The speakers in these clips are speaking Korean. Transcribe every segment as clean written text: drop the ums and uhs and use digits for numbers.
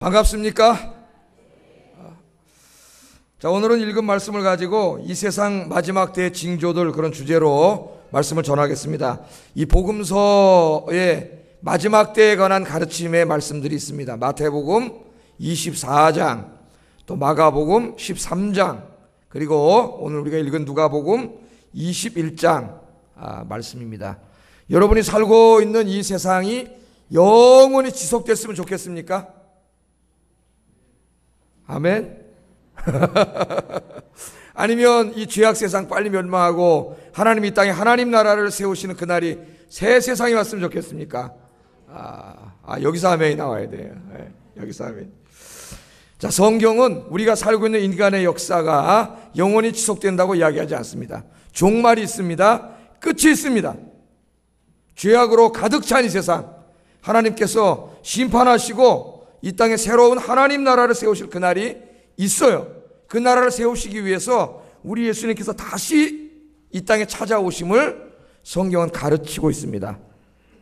반갑습니까? 자, 오늘은 읽은 말씀을 가지고 이 세상 마지막 때의 징조들, 그런 주제로 말씀을 전하겠습니다. 이 복음서의 마지막 때에 관한 가르침의 말씀들이 있습니다. 마태복음 24장, 또 마가복음 13장, 그리고 오늘 우리가 읽은 누가복음 21장 말씀입니다. 여러분이 살고 있는 이 세상이 영원히 지속됐으면 좋겠습니까? 아멘. 아니면 이 죄악 세상 빨리 멸망하고 하나님 이 땅에 하나님 나라를 세우시는 그날이 새 세상이 왔으면 좋겠습니까? 여기서 아멘이 나와야 돼요. 네, 여기서 아멘. 자, 성경은 우리가 살고 있는 인간의 역사가 영원히 지속된다고 이야기하지 않습니다. 종말이 있습니다. 끝이 있습니다. 죄악으로 가득 찬 이 세상, 하나님께서 심판하시고 이 땅에 새로운 하나님 나라를 세우실 그날이 있어요. 그 나라를 세우시기 위해서 우리 예수님께서 다시 이 땅에 찾아오심을 성경은 가르치고 있습니다.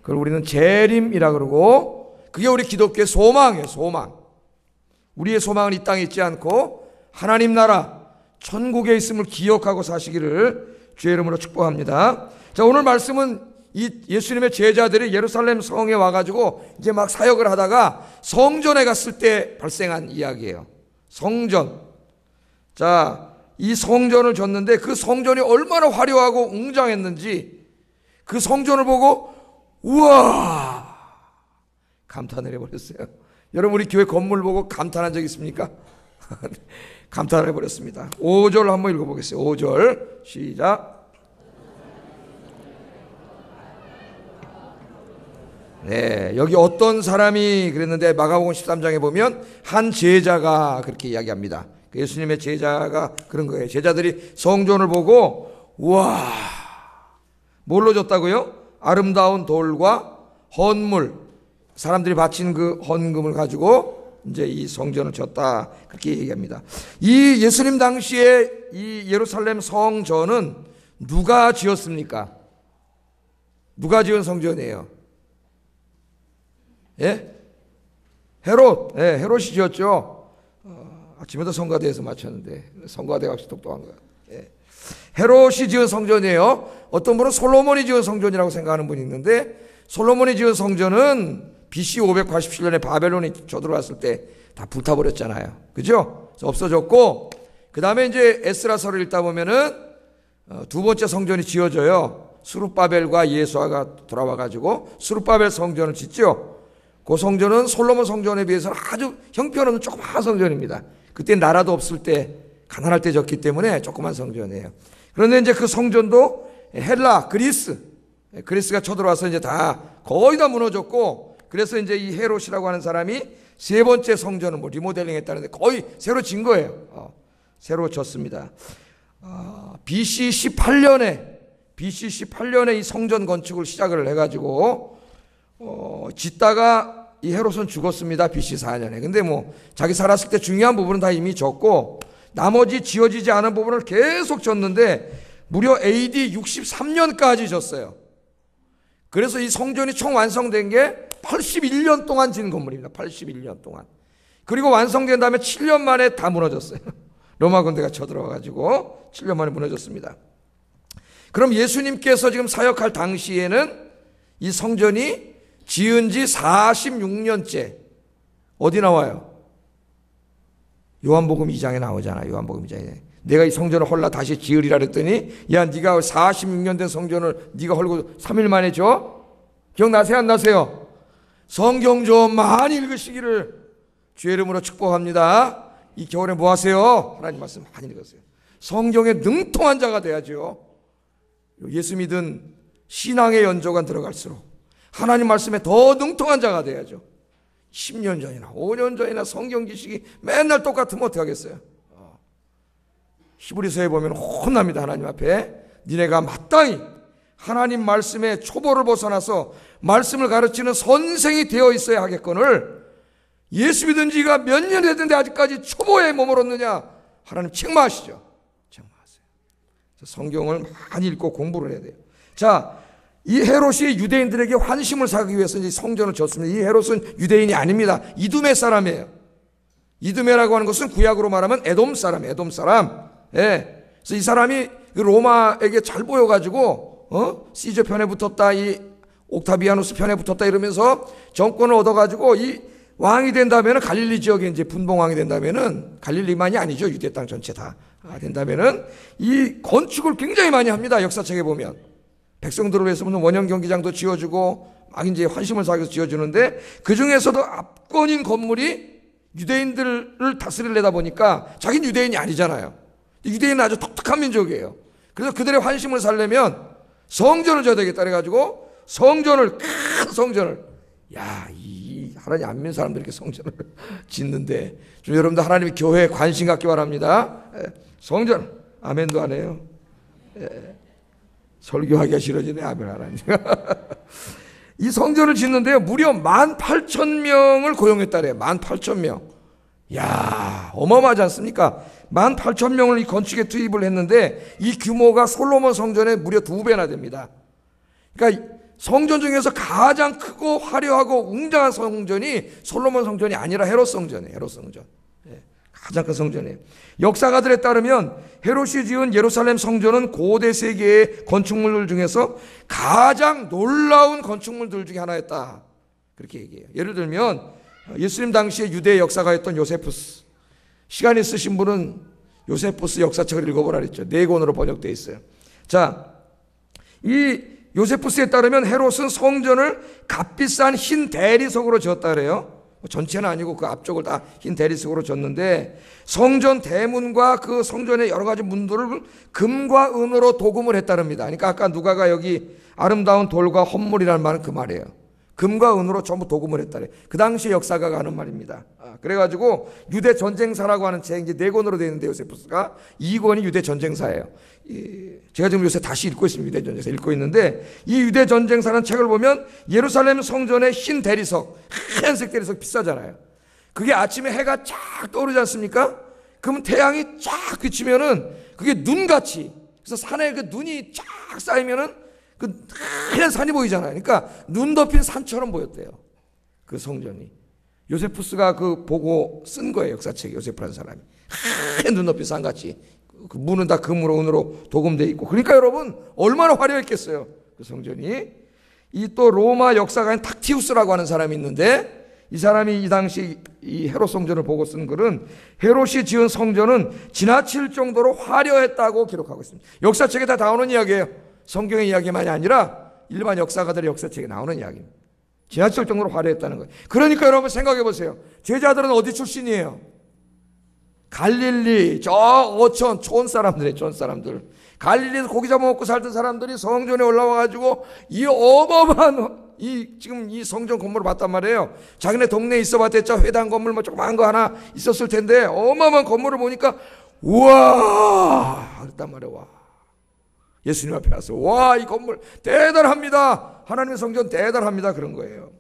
그걸 우리는 재림이라 그러고, 그게 우리 기독교의 소망이에요. 소망. 우리의 소망은 이 땅에 있지 않고 하나님 나라 천국에 있음을 기억하고 사시기를 주의 이름으로 축복합니다. 자, 오늘 말씀은 이 예수님의 제자들이 예루살렘 성에 와가지고 이제 막 사역을 하다가 성전에 갔을 때 발생한 이야기예요. 성전. 자, 이 성전을 졌는데 그 성전이 얼마나 화려하고 웅장했는지 그 성전을 보고 우와 감탄을 해버렸어요. 여러분, 우리 교회 건물 보고 감탄한 적 있습니까? 감탄을 해버렸습니다. 5절 한번 읽어보겠어요. 5절 시작. 네, 여기 어떤 사람이 그랬는데 마가복음 13장에 보면 한 제자가 그렇게 이야기합니다. 예수님의 제자가 그런 거예요. 제자들이 성전을 보고 우와, 뭘로 졌다고요? 아름다운 돌과 헌물, 사람들이 바친 그 헌금을 가지고 이제 이 성전을 졌다, 그렇게 얘기합니다. 이 예수님 당시에 이 예루살렘 성전은 누가 지었습니까? 누가 지은 성전이에요? 예? 헤롯. 예, 헤롯이 지었죠. 아침에도 성가대에서 맞췄는데 성가대 역시 똑똑한 거예요. 예. 헤롯이 지은 성전이에요. 어떤 분은 솔로몬이 지은 성전이라고 생각하는 분이 있는데, 솔로몬이 지은 성전은 BC 587년에 바벨론이 쳐들어왔을 때 다 불타버렸잖아요. 그죠? 없어졌고, 그 다음에 이제 에스라서를 읽다 보면은 두 번째 성전이 지어져요. 스룹바벨과 예수아가 돌아와가지고 스룹바벨 성전을 짓죠. 그 성전은 솔로몬 성전에 비해서는 아주 형편없는 조그마한 성전입니다. 그때 나라도 없을 때, 가난할 때 졌기 때문에 조그만 성전이에요. 그런데 이제 그 성전도 헬라, 그리스가 쳐들어와서 이제 다 거의 다 무너졌고, 그래서 이제 이 헤롯이라고 하는 사람이 세 번째 성전을 리모델링 했다는데 거의 새로 진 거예요. 새로 졌습니다. BC 18년에 이 성전 건축을 시작을 해가지고 짓다가 이 헤롯은 죽었습니다. BC 4년에. 근데 뭐 자기 살았을 때 중요한 부분은 다 이미 졌고, 나머지 지어지지 않은 부분을 계속 졌는데 무려 AD 63년까지 졌어요. 그래서 이 성전이 총 완성된 게 81년 동안 진 건물입니다. 81년 동안. 그리고 완성된 다음에 7년 만에 다 무너졌어요. 로마 군대가 쳐들어와가지고 7년 만에 무너졌습니다. 그럼 예수님께서 지금 사역할 당시에는 이 성전이 지은 지 46년째. 어디 나와요? 요한복음 2장에 나오잖아요. 요한복음 2장에. 내가 이 성전을 헐라 다시 지으리라 그랬더니, 야, 네가 46년 된 성전을 네가 헐고 3일 만에 줘? 기억나세요? 안 나세요? 성경 좀 많이 읽으시기를 주의 이름으로 축복합니다. 이 겨울에 뭐 하세요? 하나님 말씀 많이 읽으세요. 성경에 능통한 자가 돼야죠. 예수 믿은 신앙의 연조가 들어갈수록 하나님 말씀에 더 능통한 자가 돼야죠. 10년 전이나 5년 전이나 성경 지식이 맨날 똑같으면 어떻게 하겠어요? 히브리서에 보면 혼납니다. 하나님 앞에. 니네가 마땅히 하나님 말씀의 초보를 벗어나서 말씀을 가르치는 선생이 되어 있어야 하겠거늘, 예수 믿은 지가 몇 년 됐는데 아직까지 초보에 머물렀느냐? 하나님 책망하시죠. 책망하세요. 성경을 많이 읽고 공부를 해야 돼요. 자, 이 헤롯이 유대인들에게 환심을 사기 위해서 이제 성전을 졌습니다. 이 헤롯은 유대인이 아닙니다. 이두메 사람이에요. 이두메라고 하는 것은 구약으로 말하면 에돔 사람. 예. 그래서 이 사람이 로마에게 잘 보여가지고, 시저 편에 붙었다, 이 옥타비아누스 편에 붙었다 이러면서 정권을 얻어가지고 이 왕이 된다면은 갈릴리 지역에 이제 분봉왕이 된다면은 갈릴리만이 아니죠. 유대 땅 전체 다 된다면은 이 건축을 굉장히 많이 합니다. 역사책에 보면. 백성들을 위해서 무슨 원형 경기장도 지어주고 막 이제 환심을 사기 위해서 지어주는데 그 중에서도 압권인 건물이 유대인들을 다스리려다 보니까 자기는 유대인이 아니잖아요. 유대인은 아주 독특한 민족이에요. 그래서 그들의 환심을 살려면 성전을 져야 되겠다 그래가지고 큰 성전을 이 하나님 안 믿는 사람들이 이렇게 성전을 짓는데 좀 여러분들 하나님이 교회에 관심 갖기 바랍니다. 성전 아멘도 안 해요. 설교하기가 싫어지네. 아멘 하나님. 이 성전을 짓는데요 무려 18,000명을 고용했다래요. 18,000명. 어마어마하지 않습니까? 18,000명을 이 건축에 투입을 했는데 이 규모가 솔로몬 성전의 무려 2배나 됩니다. 그러니까 성전 중에서 가장 크고 화려하고 웅장한 성전이 솔로몬 성전이 아니라 헤롯 성전이에요. 헤롯 성전. 가장 큰 성전이에요. 역사가들에 따르면 헤롯이 지은 예루살렘 성전은 고대 세계의 건축물들 중에서 가장 놀라운 건축물들 중에 하나였다. 그렇게 얘기해요. 예를 들면 예수님 당시에 유대 역사가였던 요세푸스. 시간 있으신 분은 요세푸스 역사책을 읽어보라 그랬죠. 4권으로 번역되어 있어요. 자, 이 요세푸스에 따르면 헤롯은 성전을 값비싼 흰 대리석으로 지었다 그래요. 전체는 아니고 그 앞쪽을 다 흰 대리석으로 졌는데 성전 대문과 그 성전의 여러 가지 문들을 금과 은으로 도금을 했다릅니다. 그러니까 아까 누가가 여기 아름다운 돌과 헌물이라는 말은 그 말이에요. 금과 은으로 전부 도금을 했다래. 그 당시 역사가가 하는 말입니다. 그래가지고 유대 전쟁사라고 하는 책 이제 4권으로 되어 있는데 요세푸스가 2권이 유대 전쟁사예요. 제가 지금 요새 다시 읽고 있습니다. 유대 전쟁사 읽고 있는데 이 유대 전쟁사라는 책을 보면 예루살렘 성전의 흰 대리석, 하얀색 대리석 비싸잖아요. 그게 아침에 해가 쫙 떠오르지 않습니까? 그러면 태양이 쫙 비치면은 그게 눈같이, 그래서 산에 그 눈이 쫙 쌓이면은 그 하얀 산이 보이잖아요. 그러니까 눈 덮인 산처럼 보였대요. 그 성전이. 요세푸스가 그 보고 쓴 거예요. 역사책에 요세프라는 사람이. 하얀 눈 덮인 산같이. 그 문은 다 금으로 은으로 도금되어 있고. 그러니까 여러분 얼마나 화려했겠어요. 그 성전이. 이 또 로마 역사가인 탁티우스라고 하는 사람이 있는데 이 사람이 이 당시 이 헤롯 성전을 보고 쓴 글은 헤롯이 지은 성전은 지나칠 정도로 화려했다고 기록하고 있습니다. 역사책에 다 나오는 이야기예요. 성경의 이야기만이 아니라 일반 역사가들의 역사책에 나오는 이야기입니다. 지나칠 정도로 화려했다는 거예요. 그러니까 여러분 생각해 보세요. 제자들은 어디 출신이에요? 갈릴리, 저 어촌, 촌 사람들이에요. 촌 사람들. 갈릴리에서 고기 잡아먹고 살던 사람들이 성전에 올라와가지고 이 어마어마한 지금 이 성전 건물을 봤단 말이에요. 자기네 동네에 있어봤자 회당 건물 뭐 조그만 거 하나 있었을 텐데 어마어마한 건물을 보니까 우와! 그랬단 말이에요. 와. 예수님 앞에 와서 와, 이 건물 대단합니다. 하나님의 성전 대단합니다. 그런 거예요.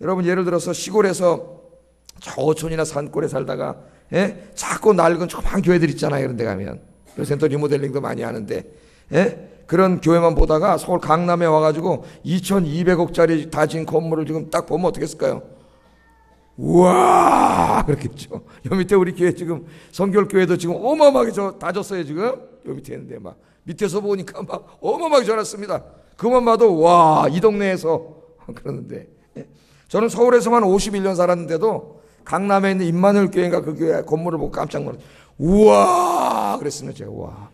여러분 예를 들어서 시골에서 저촌이나 산골에 살다가 작고 낡은 조그만 교회들 있잖아요. 그런 데 가면 센터 리모델링도 많이 하는데 그런 교회만 보다가 서울 강남에 와가지고 2,200억짜리 다 지은 건물을 지금 딱 보면 어떻게 했을까요? 우와 그렇겠죠. 요 밑에 우리 교회 지금 성결교회도 지금 어마어마하게 다 졌어요. 지금 요 밑에 있는데 막 밑에서 보니까 막 어마어마하게 자랐습니다. 그만 봐도 와, 이 동네에서 그러는데 저는 서울에서만 51년 살았는데도 강남에 있는 임마누엘 교회인가 그 교회 건물을 보고 깜짝 놀랐어요. 우와 그랬습니다. 제가 와,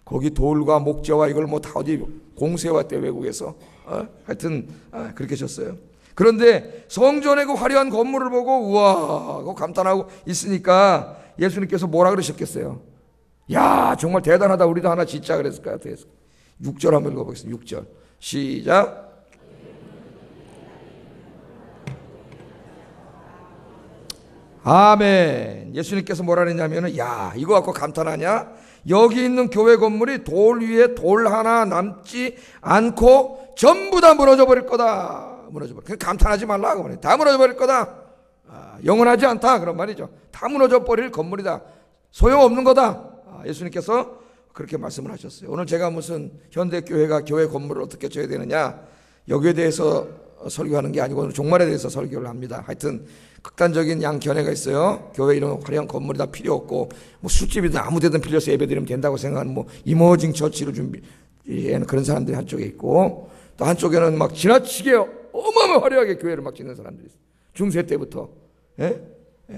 거기 돌과 목재와 이걸 뭐 다 어디 공수해왔대 외국에서. 하여튼 그렇게 졌어요. 그런데 성전의 그 화려한 건물을 보고 우와 하고 감탄하고 있으니까 예수님께서 뭐라 그러셨겠어요? 야 정말 대단하다, 우리도 하나 짓자 그랬을까요? 6절 한번 읽어보겠습니다. 6절 시작. 아멘. 예수님께서 뭐라 그랬냐면은 야 이거 갖고 감탄하냐? 여기 있는 교회 건물이 돌 위에 돌 하나 남지 않고 전부 다 무너져 버릴 거다. 무너져 버릴. 감탄하지 말라. 다 무너져 버릴 거다. 영원하지 않다. 그런 말이죠. 다 무너져 버릴 건물이다. 소용없는 거다. 예수님께서 그렇게 말씀을 하셨어요. 오늘 제가 무슨 현대교회가 교회 건물을 어떻게 줘야 되느냐 여기에 대해서 설교하는 게 아니고 오늘 종말에 대해서 설교를 합니다. 하여튼 극단적인 양견해가 있어요. 교회 이런 화려한 건물이 다 필요 없고 뭐 술집이든 아무 데든 빌려서 예배드리면 된다고 생각하는 뭐 이머징 처치를 준비하는 그런 사람들이 한쪽에 있고, 또 한쪽에는 막 지나치게 어마어마 화려하게 교회를 막 짓는 사람들이 있어요. 중세 때부터.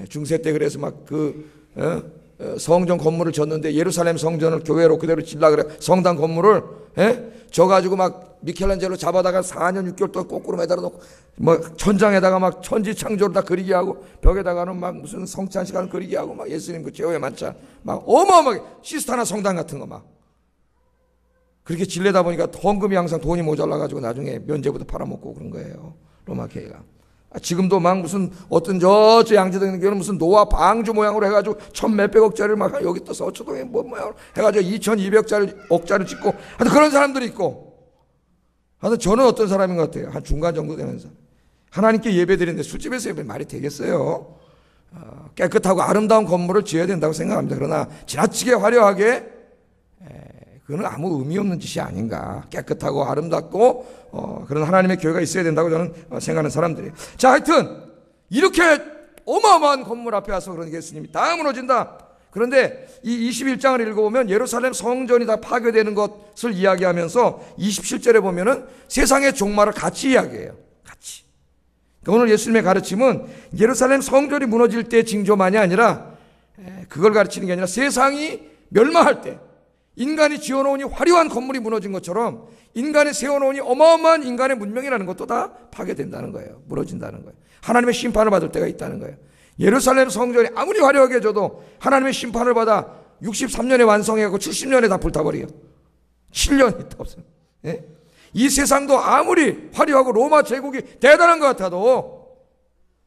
중세 때 그래서 막 성전 건물을 졌는데 예루살렘 성전을 교회로 그대로 짓라 그래. 성당 건물을 져 가지고 막 미켈란젤로 잡아다가 4년 6개월 동안 거꾸로 매달아 놓고 뭐 천장에다가 막 천지 창조를 다 그리게 하고 벽에다가는 막 무슨 성찬식을 그리게 하고 막 예수님 그 제호의 만찬 막 어마어마하게 시스타나 성당 같은 거 막 그렇게 질레다 보니까 헌금이 항상 돈이 모자라 가지고 나중에 면제부도 팔아먹고 그런 거예요. 로마 교회가. 지금도 막 무슨 어떤 저 양재동 있는 교회는 무슨 노아 방주 모양으로 해가지고 1,몇백억짜리를 막 여기 또 서초동에 뭐 모양으로 해가지고 2,200억짜리 짓고 하여튼 그런 사람들이 있고, 하여튼 저는 어떤 사람인 것 같아요. 한 중간 정도 되는 사람. 하나님께 예배드리는데 술집에서 예배 말이 되겠어요? 깨끗하고 아름다운 건물을 지어야 된다고 생각합니다. 그러나 지나치게 화려하게 그거는 아무 의미 없는 짓이 아닌가. 깨끗하고 아름답고 그런 하나님의 교회가 있어야 된다고 저는 생각하는 사람들이에요. 자, 하여튼 이렇게 어마어마한 건물 앞에 와서 그런 예수님이 다 무너진다. 그런데 이 21장을 읽어보면 예루살렘 성전이 다 파괴되는 것을 이야기하면서 27절에 보면은 세상의 종말을 같이 이야기해요. 같이. 오늘 예수님의 가르침은 예루살렘 성전이 무너질 때의 징조만이 아니라 그걸 가르치는 게 아니라 세상이 멸망할 때 인간이 지어놓으니 화려한 건물이 무너진 것처럼 인간이 세워놓으니 어마어마한 인간의 문명이라는 것도 다 파괴된다는 거예요. 무너진다는 거예요. 하나님의 심판을 받을 때가 있다는 거예요. 예루살렘 성전이 아무리 화려하게 져도 하나님의 심판을 받아 63년에 완성해갖고 70년에 다 불타버려요. 7년이 더 없어요. 이 세상도 아무리 화려하고 로마 제국이 대단한 것 같아도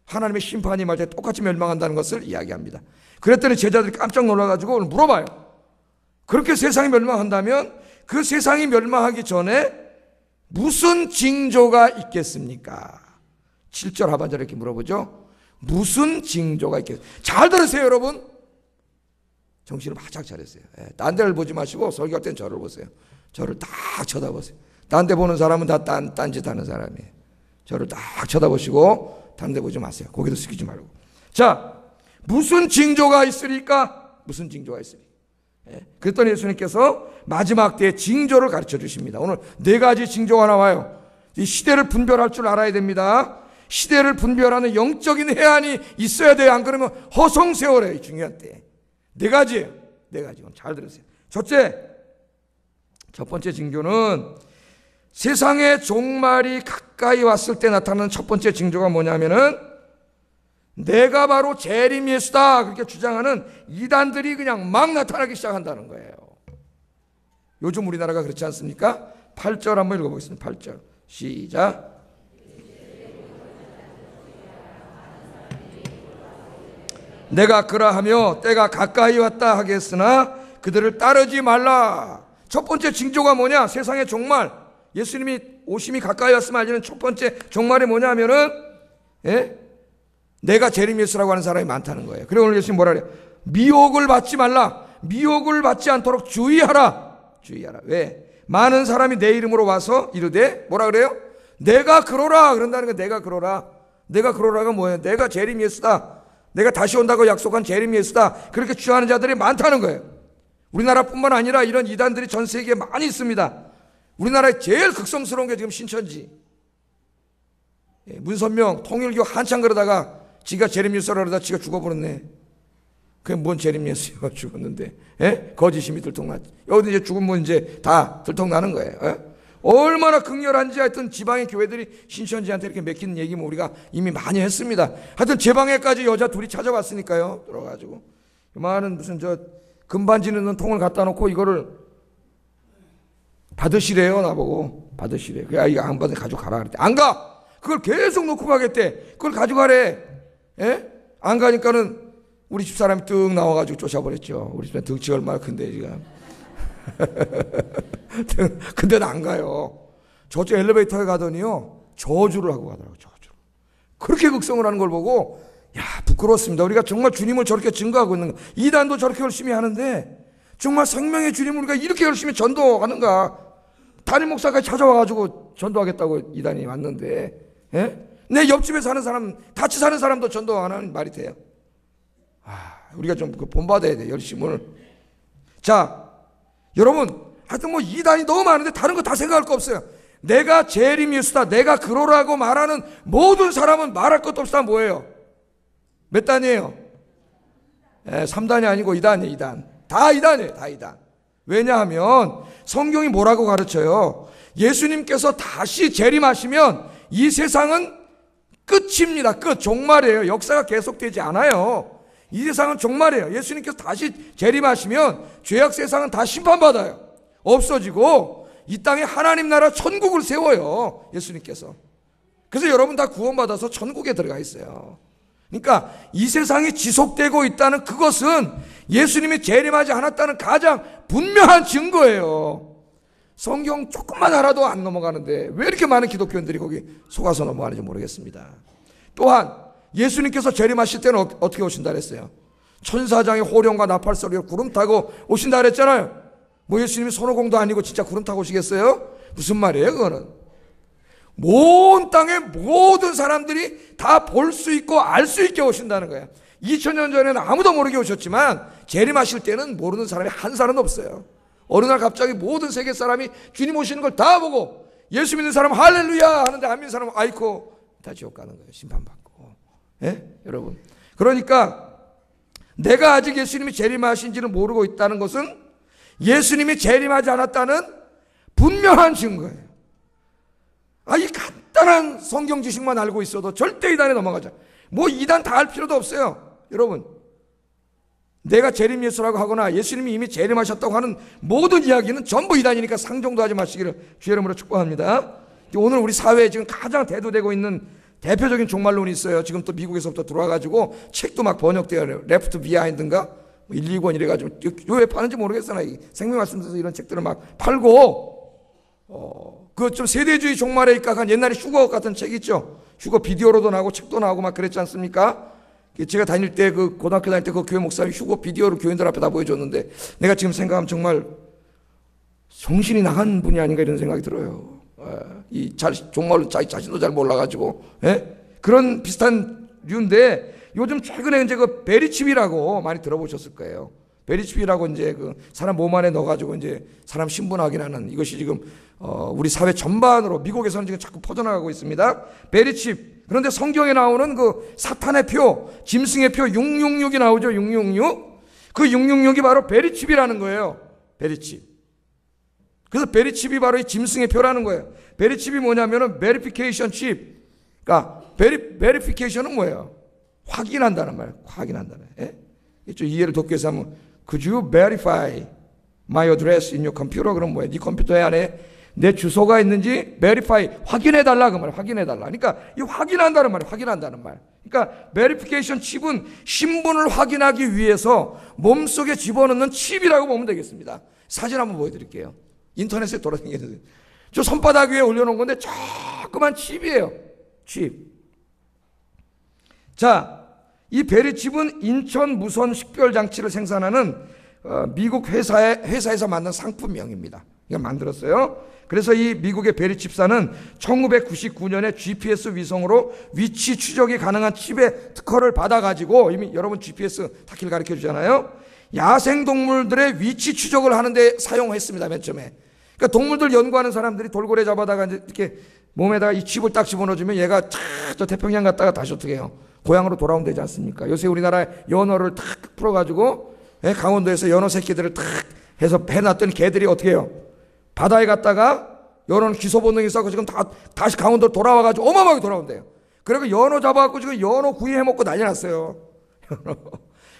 하나님의 심판이 임할 때 똑같이 멸망한다는 것을 이야기합니다. 그랬더니 제자들이 깜짝 놀라가지고 오늘 물어봐요. 그렇게 세상이 멸망한다면 그 세상이 멸망하기 전에 무슨 징조가 있겠습니까? 7절 하반절에 이렇게 물어보죠. 무슨 징조가 있겠습니까? 잘 들으세요, 여러분. 정신을 바짝 차렸어요. 딴 데를 보지 마시고 설교할 땐 저를 보세요. 저를 딱 쳐다보세요. 딴 데 보는 사람은 다 딴짓 하는 사람이에요. 저를 딱 쳐다보시고 다른 데 보지 마세요. 고개도 숙이지 말고. 자, 무슨 징조가 있으리까? 무슨 징조가 있으리까? 그랬더니 예수님께서 마지막 때의 징조를 가르쳐 주십니다. 오늘 4가지 징조가 나와요. 이 시대를 분별할 줄 알아야 됩니다. 시대를 분별하는 영적인 해안이 있어야 돼요. 안 그러면 허송세월에 이 중요한 때. 4가지예요. 4가지. 잘 들으세요. 첫 번째 징조는 세상의 종말이 가까이 왔을 때 나타나는 첫 번째 징조가 뭐냐면은 내가 바로 재림 예수다 그렇게 주장하는 이단들이 그냥 막 나타나기 시작한다는 거예요. 요즘 우리나라가 그렇지 않습니까? 8절 한번 읽어보겠습니다. 8절 시작. 내가 그러하며 때가 가까이 왔다 하겠으나 그들을 따르지 말라. 첫 번째 징조가 뭐냐? 세상의 종말. 예수님이 오심이 가까이 왔으면 알리는 첫 번째 종말이 뭐냐 하면은 내가 재림 예수라고 하는 사람이 많다는 거예요. 그리고 오늘 예수님 뭐라 그래요? 미혹을 받지 말라. 미혹을 받지 않도록 주의하라. 주의하라. 왜? 많은 사람이 내 이름으로 와서 이르되 뭐라 그래요? 내가 그러라. 그런다는 거예요. 내가 그러라. 내가 그러라가 뭐예요? 내가 재림 예수다. 내가 다시 온다고 약속한 재림 예수다. 그렇게 주장하는 자들이 많다는 거예요. 우리나라뿐만 아니라 이런 이단들이 전 세계에 많이 있습니다. 우리나라에 제일 극성스러운 게 지금 신천지. 문선명 통일교 한참 그러다가 지가 재림 예수라 그러다 지가 죽어버렸네. 그게 뭔 재림 예수가 죽었는데, 거짓임이 들통났지. 여기 이제 죽으면 이제 다 들통나는 거예요. 얼마나 극렬한지 하여튼 지방의 교회들이 신천지한테 이렇게 맡기는 얘기면 우리가 이미 많이 했습니다. 하여튼 제 방에까지 여자 둘이 찾아왔으니까요. 들어가지고 많은 무슨 저 금반지 넣는 통을 갖다 놓고 이거를 받으시래요. 나보고 받으시래. 그 아이가 안 받으면 가져가라 그랬대. 안 가. 그걸 계속 놓고 가겠대. 그걸 가져가래. 안 가니까는 우리 집사람이 뜩 나와가지고 쫓아버렸죠. 우리 집사람 덩치 얼마나 큰데 지금. 근데는 안 가요. 저쪽 엘리베이터에 가더니요 저주를 하고 가더라고요. 저주. 그렇게 극성을 하는 걸 보고 야 부끄러웠습니다. 우리가 정말 주님을 저렇게 증거하고 있는 거. 이단도 저렇게 열심히 하는데 정말 생명의 주님을 우리가 이렇게 열심히 전도하는가. 담임 목사까지 찾아와가지고 전도하겠다고 이단이 왔는데 예? 내 옆집에 사는 사람, 같이 사는 사람도 전도 안 하는 말이 돼요? 우리가 좀 본받아야 돼, 열심을. 자, 여러분, 하여튼 뭐 이단이 너무 많은데 다른 거 다 생각할 거 없어요. 내가 제리미우스다, 내가 그러라고 말하는 모든 사람은 말할 것도 없다. 뭐예요? 몇 단이에요? 3단이 아니고 2단이에요. 2단. 다 2단이에요. 다 2단. 왜냐하면 성경이 뭐라고 가르쳐요? 예수님께서 다시 재림하시면 이 세상은 끝입니다. 끝. 종말이에요. 역사가 계속되지 않아요. 이 세상은 종말이에요. 예수님께서 다시 재림하시면 죄악 세상은 다 심판받아요. 없어지고 이 땅에 하나님 나라 천국을 세워요. 예수님께서. 그래서 여러분 다 구원받아서 천국에 들어가 있어요. 그러니까 이 세상이 지속되고 있다는 그것은 예수님이 재림하지 않았다는 가장 분명한 증거예요. 성경 조금만 알아도 안 넘어가는데 왜 이렇게 많은 기독교인들이 거기 속아서 넘어가는지 모르겠습니다. 또한 예수님께서 재림하실 때는 어떻게 오신다 그랬어요? 천사장의 호령과 나팔 소리로 구름 타고 오신다 그랬잖아요. 뭐 예수님이 손오공도 아니고 진짜 구름 타고 오시겠어요? 무슨 말이에요 그거는? 온 땅의 모든 사람들이 다 볼 수 있고 알 수 있게 오신다는 거예요. 2000년 전에는 아무도 모르게 오셨지만 재림하실 때는 모르는 사람이 한 사람도 없어요. 어느 날 갑자기 모든 세계 사람이 주님 오시는 걸 다 보고 예수 믿는 사람은 할렐루야 하는데 안 믿는 사람은 아이코 다 지옥 가는 거예요. 심판받고. 예? 여러분. 그러니까 내가 아직 예수님이 재림하신지를 모르고 있다는 것은 예수님이 재림하지 않았다는 분명한 증거예요. 이 간단한 성경 지식만 알고 있어도 절대 이단에 넘어가자. 뭐 이단 다 할 필요도 없어요. 여러분, 내가 재림 예수라고 하거나 예수님이 이미 재림하셨다고 하는 모든 이야기는 전부 이단이니까 상종도 하지 마시기를 주의 이름으로 축복합니다. 오늘 우리 사회에 지금 가장 대두되고 있는 대표적인 종말론이 있어요. 지금 또 미국에서부터 들어와가지고 책도 막 번역돼요. 레프트 비하인드인가? 1,2권 이래가지고 왜 파는지 모르겠어. 나 생명 말씀에서 이런 책들을 막 팔고 그 좀 세대주의 종말에 입각한 옛날에 휴거 같은 책 있죠. 휴거 비디오로도 나오고 책도 나오고 막 그랬지 않습니까? 제가 다닐 때 그 고등학교 다닐 때 그 교회 목사님이 휴거 비디오로 교인들 앞에 다 보여줬는데 내가 지금 생각하면 정말 정신이 나간 분이 아닌가 이런 생각이 들어요. 이 종말로 자기 자신도 잘 몰라가지고 그런 비슷한 류인데 요즘 최근에 이제 그 베리칩이라고 많이 들어보셨을 거예요. 베리칩이라고 이제 그 사람 몸 안에 넣어가지고 이제 사람 신분하게 하는 이것이 지금 우리 사회 전반으로 미국에서는 지금 자꾸 퍼져나가고 있습니다. 베리칩. 그런데 성경에 나오는 그 사탄의 표, 짐승의 표 666이 나오죠. 666. 그 666이 바로 베리칩이라는 거예요. 베리칩. 그래서 베리칩이 바로 이 짐승의 표라는 거예요. 베리칩이 뭐냐면은 베리피케이션 칩. 그러니까 베리피케이션은 뭐예요? 확인한다는 말. 확인한다는. 좀 이해를 돕기 위해서 하면 Could you verify my address in your computer? 그럼 뭐예요? 네 컴퓨터 안에 내 주소가 있는지 verify 확인해달라 그 말. 확인해달라. 그러니까 이 확인한다는 말이에요. 확인한다는 말. 그러니까 verification 칩은 신분을 확인하기 위해서 몸속에 집어넣는 칩이라고 보면 되겠습니다. 사진 한번 보여드릴게요. 인터넷에 돌아다니는 저 손바닥 위에 올려놓은 건데 조그만 칩이에요. 칩. 자, 이 베리칩은 인천 무선 식별장치를 생산하는 미국 회사에서 만든 상품명입니다. 이거 만들었어요. 그래서 이 미국의 베리칩사는 1999년에 GPS 위성으로 위치 추적이 가능한 칩의 특허를 받아가지고 이미 여러분 GPS 타키를 가르쳐 주잖아요. 야생동물들의 위치 추적을 하는데 사용했습니다. 맨 처음에. 그러니까 동물들 연구하는 사람들이 돌고래 잡아다가 이렇게 몸에다가 이 칩을 딱 집어넣어주면 얘가 저 태평양 갔다가 다시 어떻게 해요? 고향으로 돌아오면 되지 않습니까? 요새 우리나라 연어를 탁 풀어가지고 강원도에서 연어 새끼들을 탁 해서 해놨더니 개들이 어떻게 해요? 바다에 갔다가 연어는 기소 본능이 있어서 지금 다시 강원도로 돌아와가지고 어마어마하게 돌아온대요. 그리고 연어 잡아갖고 지금 연어 구이 해먹고 난리 났어요.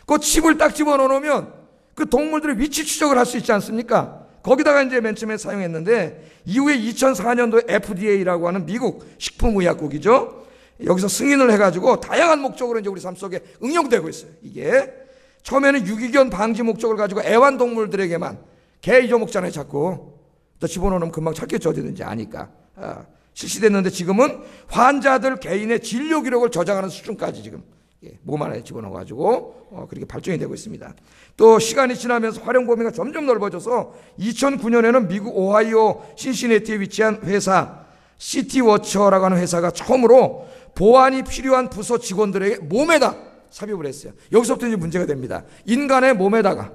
그 칩을 딱 집어넣으면 그 동물들의 위치 추적을 할 수 있지 않습니까? 거기다가 이제 맨 처음에 사용했는데 이후에 2004년도에 FDA라고 하는 미국 식품의약국이죠. 여기서 승인을 해가지고 다양한 목적으로 이제 우리 삶 속에 응용되고 있어요. 이게 처음에는 유기견 방지 목적을 가지고 애완동물들에게만 개 잊어먹잖아요. 자꾸 또 집어넣으면 금방 찾겠죠. 어디든지 아니까. 실시됐는데 지금은 환자들 개인의 진료 기록을 저장하는 수준까지 지금 몸 안에 집어넣어가지고 그렇게 발전이 되고 있습니다. 또 시간이 지나면서 활용 범위가 점점 넓어져서 2009년에는 미국 오하이오 신시내티에 위치한 회사 시티워처라고 하는 회사가 처음으로 보안이 필요한 부서 직원들에게 몸에다 삽입을 했어요. 여기서부터 이제 문제가 됩니다. 인간의 몸에다가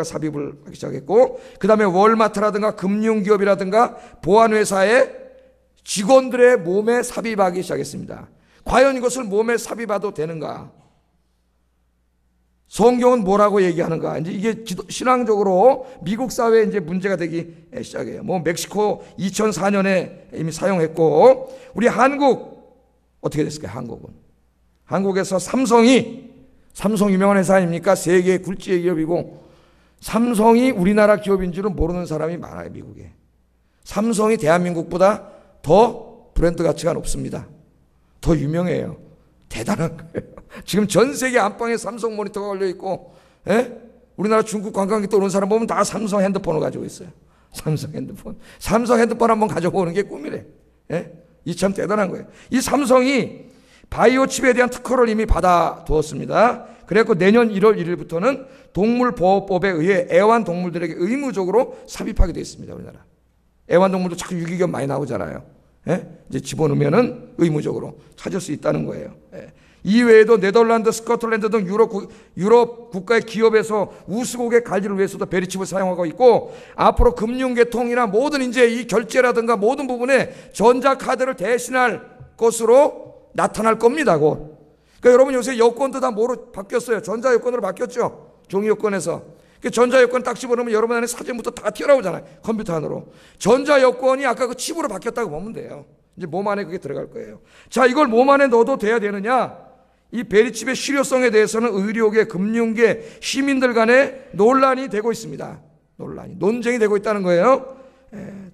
삽입을 하기 시작했고, 그 다음에 월마트라든가 금융기업이라든가 보안회사의 직원들의 몸에 삽입하기 시작했습니다. 과연 이것을 몸에 삽입해도 되는가? 성경은 뭐라고 얘기하는가? 이제 이게 신앙적으로 미국 사회에 이제 문제가 되기 시작해요. 멕시코 2004년에 이미 사용했고, 우리 한국 어떻게 됐을까요? 한국에서 삼성 유명한 회사 아닙니까? 세계 굴지의 기업이고, 삼성이 우리나라 기업인 줄은 모르는 사람이 많아요, 미국에. 삼성이 대한민국보다 더 브랜드 가치가 높습니다. 더 유명해요. 대단한 거예요. 지금 전 세계 안방에 삼성 모니터가 걸려있고, 우리나라 중국 관광객도 오는 사람 보면 다 삼성 핸드폰을 가지고 있어요. 삼성 핸드폰 한번 가져보는 게 꿈이래. 이 참 대단한 거예요. 이 삼성이 바이오 칩에 대한 특허를 이미 받아두었습니다. 그래서 내년 1월 1일부터는 동물보호법에 의해 애완동물들에게 의무적으로 삽입하게 되어 있습니다. 우리나라 애완동물도 자꾸 유기견 많이 나오잖아요. 이제 집어넣으면은 의무적으로 찾을 수 있다는 거예요. 이외에도 네덜란드, 스코틀랜드 등 유럽 국가의 기업에서 우스고개 관리를 위해서도 베리칩을 사용하고 있고, 앞으로 금융계통이나 모든 이제 이 결제라든가 모든 부분에 전자카드를 대신할 것으로 나타날 겁니다. 그러니까 여러분 요새 여권도 다 뭐로 바뀌었어요? 전자여권으로 바뀌었죠. 종이여권에서. 전자여권 딱 집어넣으면 여러분 안에 사진부터 다 튀어나오잖아요. 컴퓨터 안으로. 전자여권이 아까 그 칩으로 바뀌었다고 보면 돼요. 이제 몸 안에 그게 들어갈 거예요. 자, 이걸 몸 안에 넣어도 돼야 되느냐? 이 베리칩의 실효성에 대해서는 의료계, 금융계, 시민들 간에 논란이 되고 있습니다. 논쟁이 되고 있다는 거예요.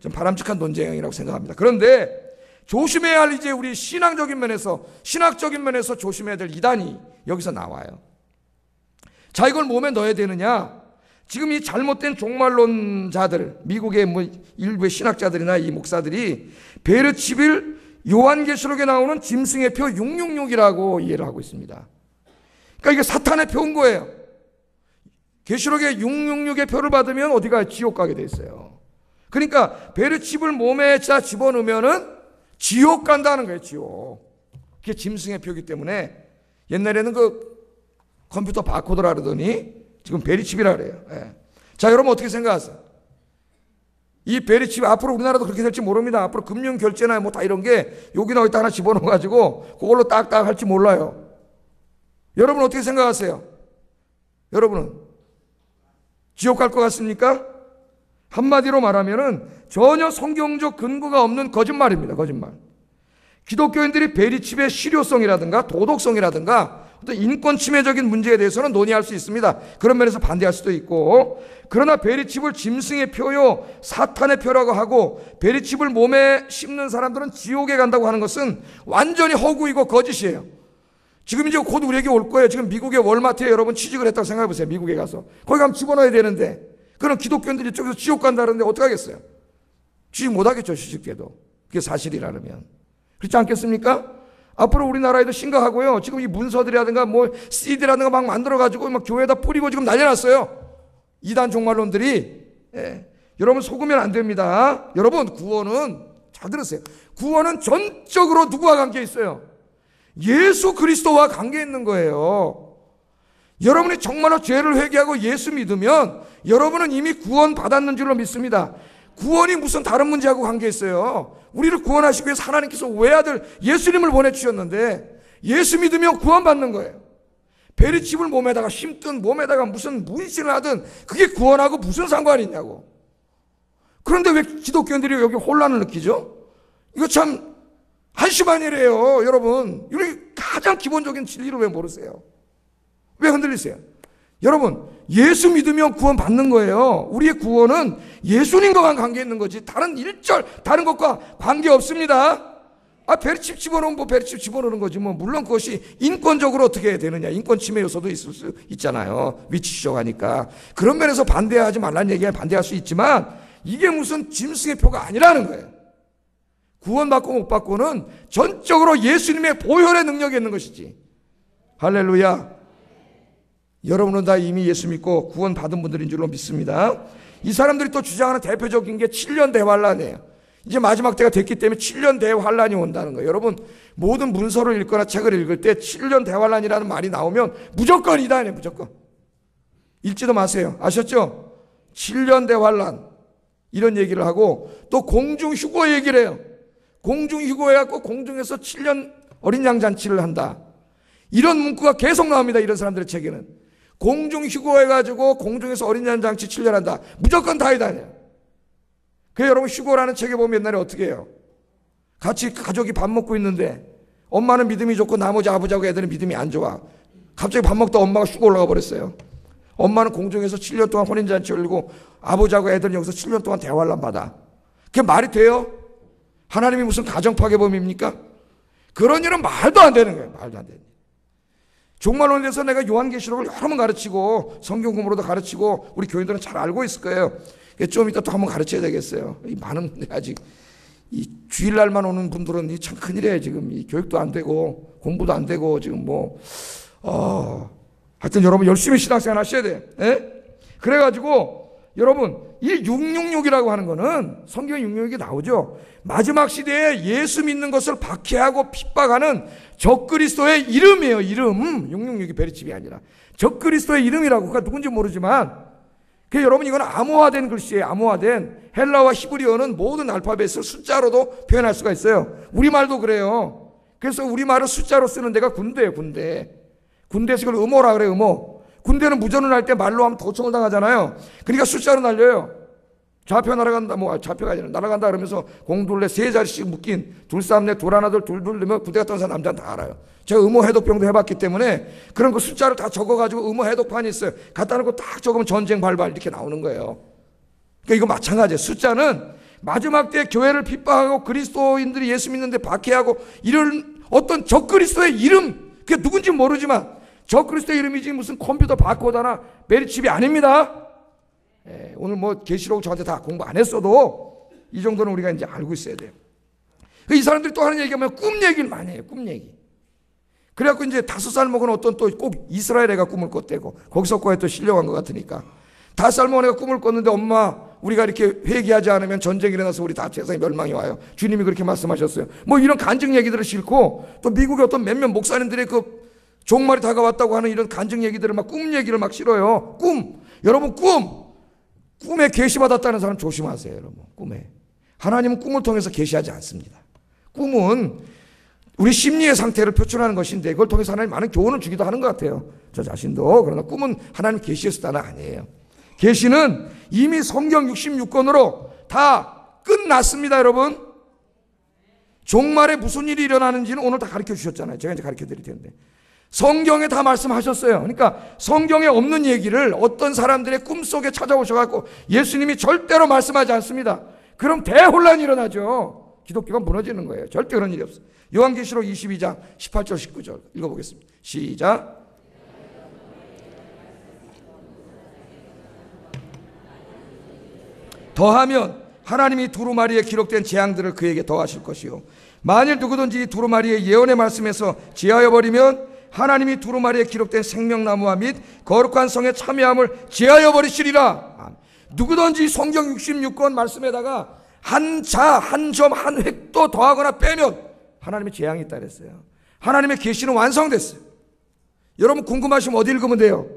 좀 바람직한 논쟁이라고 생각합니다. 그런데 조심해야 할 이제 우리 신학적인 면에서 조심해야 될 이단이 여기서 나와요. 자, 이걸 몸에 넣어야 되느냐? 지금 이 잘못된 종말론자들, 미국의 일부의 신학자들이나 이 목사들이 베르칩을 요한계시록에 나오는 짐승의 표 666이라고 이해를 하고 있습니다. 그러니까 이게 사탄의 표인 거예요. 계시록에 666의 표를 받으면 어디가 지옥 가게 돼 있어요. 그러니까 베르칩을 몸에 집어넣으면은 지옥 간다는 거예요. 지옥. 그게 짐승의 표이기 때문에 옛날에는 그 컴퓨터 바코드라 그러더니 지금 베리칩이라 그래요. 자, 여러분 어떻게 생각하세요? 이 베리칩 앞으로 우리나라도 그렇게 될지 모릅니다. 앞으로 금융 결제나 뭐 다 이런 게 여기다 어디다 하나 집어넣어 가지고 그걸로 딱딱 할지 몰라요. 여러분 어떻게 생각하세요? 여러분은 지옥 갈 것 같습니까? 한마디로 말하면은 전혀 성경적 근거가 없는 거짓말입니다. 거짓말. 기독교인들이 베리칩의 실효성이라든가 도덕성이라든가 어떤 인권 침해적인 문제에 대해서는 논의할 수 있습니다. 그런 면에서 반대할 수도 있고, 그러나 베리칩을 짐승의 표요, 사탄의 표라고 하고 베리칩을 몸에 심는 사람들은 지옥에 간다고 하는 것은 완전히 허구이고 거짓이에요. 지금 이제 곧 우리에게 올 거예요. 지금 미국의 월마트에 여러분 취직을 했다고 생각해 보세요. 미국에 가서 거기 가면 집어넣어야 되는데, 그럼 기독교인들이 이쪽에서 지옥 간다는데 어떡하겠어요? 취직 못하겠죠. 취직돼도 그게 사실이라면. 그렇지 않겠습니까? 앞으로 우리나라에도 심각하고요. 지금 이 문서들이라든가 뭐 CD라든가 막 만들어가지고 막 교회에다 뿌리고 지금 난리 났어요. 이단 종말론들이. 여러분 속으면 안 됩니다. 여러분 구원은, 잘 들으세요. 구원은 전적으로 누구와 관계 있어요? 예수 그리스도와 관계 있는 거예요. 여러분이 정말로 죄를 회개하고 예수 믿으면 여러분은 이미 구원 받았는 줄로 믿습니다. 구원이 무슨 다른 문제하고 관계 있어요? 우리를 구원하시기 위해서 하나님께서 외아들 예수님을 보내주셨는데 예수 믿으면 구원받는 거예요. 베리칩을 몸에다가 심든 몸에다가 무슨 문신을 하든 그게 구원하고 무슨 상관이 있냐고. 그런데 왜 기독교인들이 여기 혼란을 느끼죠? 이거 참 한심한일이에요. 여러분, 우리 가장 기본적인 진리를 왜 모르세요? 왜 흔들리세요? 여러분, 예수 믿으면 구원 받는 거예요. 우리의 구원은 예수님과만 관계 있는 거지 다른 다른 것과 관계 없습니다. 베리칩 집어넣으면 뭐 베리칩 집어넣는 거지 뭐. 물론 그것이 인권적으로 어떻게 되느냐, 인권 침해 요소도 있을 수 있잖아요. 위치 추적하니까. 그런 면에서 반대하지 말라는 얘기에 반대할 수 있지만 이게 무슨 짐승의 표가 아니라는 거예요. 구원받고 못 받고는 전적으로 예수님의 보혈의 능력이 있는 것이지. 할렐루야. 여러분은 다 이미 예수 믿고 구원 받은 분들인 줄로 믿습니다. 이 사람들이 또 주장하는 대표적인 게 7년 대환란이에요. 이제 마지막 때가 됐기 때문에 7년 대환란이 온다는 거예요. 여러분 모든 문서를 읽거나 책을 읽을 때 7년 대환란이라는 말이 나오면 무조건이다, 무조건. 읽지도 마세요. 아셨죠? 7년 대환란 이런 얘기를 하고 또 공중휴거 얘기를 해요. 공중휴거 해갖고 공중에서 7년 어린 양 잔치를 한다. 이런 문구가 계속 나옵니다. 이런 사람들의 책에는. 공중휴거 해가지고 공중에서 어린 양 잔치 7년 한다. 무조건 다이다. 그래서 여러분 휴거라는 책에 보면 옛날에 어떻게 해요? 같이 가족이 밥 먹고 있는데 엄마는 믿음이 좋고 나머지 아버지하고 애들은 믿음이 안 좋아. 갑자기 밥 먹다 엄마가 휴거 올라가 버렸어요. 엄마는 공중에서 7년 동안 혼인잔치 열고 아버지하고 애들은 여기서 7년 동안 대환란 받아. 그게 말이 돼요? 하나님이 무슨 가정파괴범입니까? 그런 일은 말도 안 되는 거예요. 말도 안 되는 일. 종말론에서 내가 요한계시록을 여러 번 가르치고 성경 공부로도 가르치고 우리 교인들은 잘 알고 있을 거예요. 좀 이따 또 한번 가르쳐야 되겠어요. 이 많은 분들이 아직 이 주일날만 오는 분들은 참 큰일이에요. 지금 이 교육도 안 되고 공부도 안 되고 지금 하여튼 여러분 열심히 신앙생활 하셔야 돼요. 그래가지고 여러분 이 666이라고 하는 거는 성경 666이 나오죠. 마지막 시대에 예수 믿는 것을 박해하고 핍박하는 적그리스도의 이름이에요. 이름. 666이 베리칩이 아니라 적그리스도의 이름이라고. 그러니까 누군지 모르지만 여러분 이건 암호화된 글씨예요. 암호화된 헬라와 히브리어는 모든 알파벳을 숫자로도 표현할 수가 있어요. 우리말도 그래요. 그래서 우리말을 숫자로 쓰는 데가 군대예요. 군대에서 이걸 음호라 그래요. 음호. 군대는 무전을 할 때 말로 하면 도청을 당하잖아요. 그러니까 숫자로 날려요. 좌표 날아간다, 좌표가 아니라 날아간다 그러면서 공둘레 세 자리씩 묶인 둘삼넷 둘하나둘 둘둘 넣으면 군대 갔다 온 사람 남자는 다 알아요. 제가 음호 해독병도 해봤기 때문에 그런 거 숫자를 다 적어가지고 음호 해독판이 있어요. 갖다 놓고 딱 적으면 전쟁 발발 이렇게 나오는 거예요. 그러니까 이거 마찬가지예요. 숫자는 마지막 때 교회를 핍박하고 그리스도인들이 예수 믿는데 박해하고 이런 어떤 적그리스도의 이름, 그게 누군지 모르지만 적그리스도의 이름이지 무슨 컴퓨터 바코드나 메리칩이 아닙니다. 오늘 계시록 저한테 다 공부 안 했어도 이 정도는 우리가 이제 알고 있어야 돼요. 이 사람들이 또 하는 얘기하면 꿈 얘기를 많이 해요. 꿈 얘기. 그래갖고 이제 5살 먹은 어떤 또 꼭 이스라엘 애가 꿈을 꿨대고 거기서 거에 또 실려간 것 같으니까 5살 먹은 애가 꿈을 꿨는데 엄마 우리가 이렇게 회개하지 않으면 전쟁이 일어나서 우리 다 세상에 멸망이 와요. 주님이 그렇게 말씀하셨어요. 이런 간증 얘기들을 싣고 또 미국의 어떤 몇몇 목사님들의 그 종말이 다가왔다고 하는 이런 간증 얘기들을 꿈 얘기를 실어요. 꿈. 여러분 꿈에 계시받았다는 사람 조심하세요. 여러분 꿈에. 하나님은 꿈을 통해서 계시하지 않습니다. 꿈은 우리 심리의 상태를 표출하는 것인데 그걸 통해서 하나님 많은 교훈을 주기도 하는 것 같아요. 저 자신도. 그러나 꿈은 하나님 계시했다는 아니에요. 계시는 이미 성경 66권으로 다 끝났습니다. 여러분 종말에 무슨 일이 일어나는지는 오늘 다 가르쳐 주셨잖아요. 제가 이제 가르쳐 드릴 텐데 성경에 다 말씀하셨어요. 그러니까 성경에 없는 얘기를 어떤 사람들의 꿈속에 찾아오셔갖고 예수님이 절대로 말씀하지 않습니다. 그럼 대혼란이 일어나죠. 기독교가 무너지는 거예요. 절대 그런 일이 없어요. 요한계시록 22장 18절 19절 읽어보겠습니다. 시작. 더하면 하나님이 두루마리에 기록된 재앙들을 그에게 더하실 것이요 만일 누구든지 이 두루마리의 예언의 말씀에서 제하여 버리면 하나님이 두루마리에 기록된 생명나무와 및 거룩한 성의 참여함을 제하여 버리시리라. 누구든지 성경 66권 말씀에다가 한 자, 한 점, 한 획도 더하거나 빼면 하나님의 재앙이 있다 그랬어요. 하나님의 계시는 완성됐어요. 여러분 궁금하시면 어디 읽으면 돼요?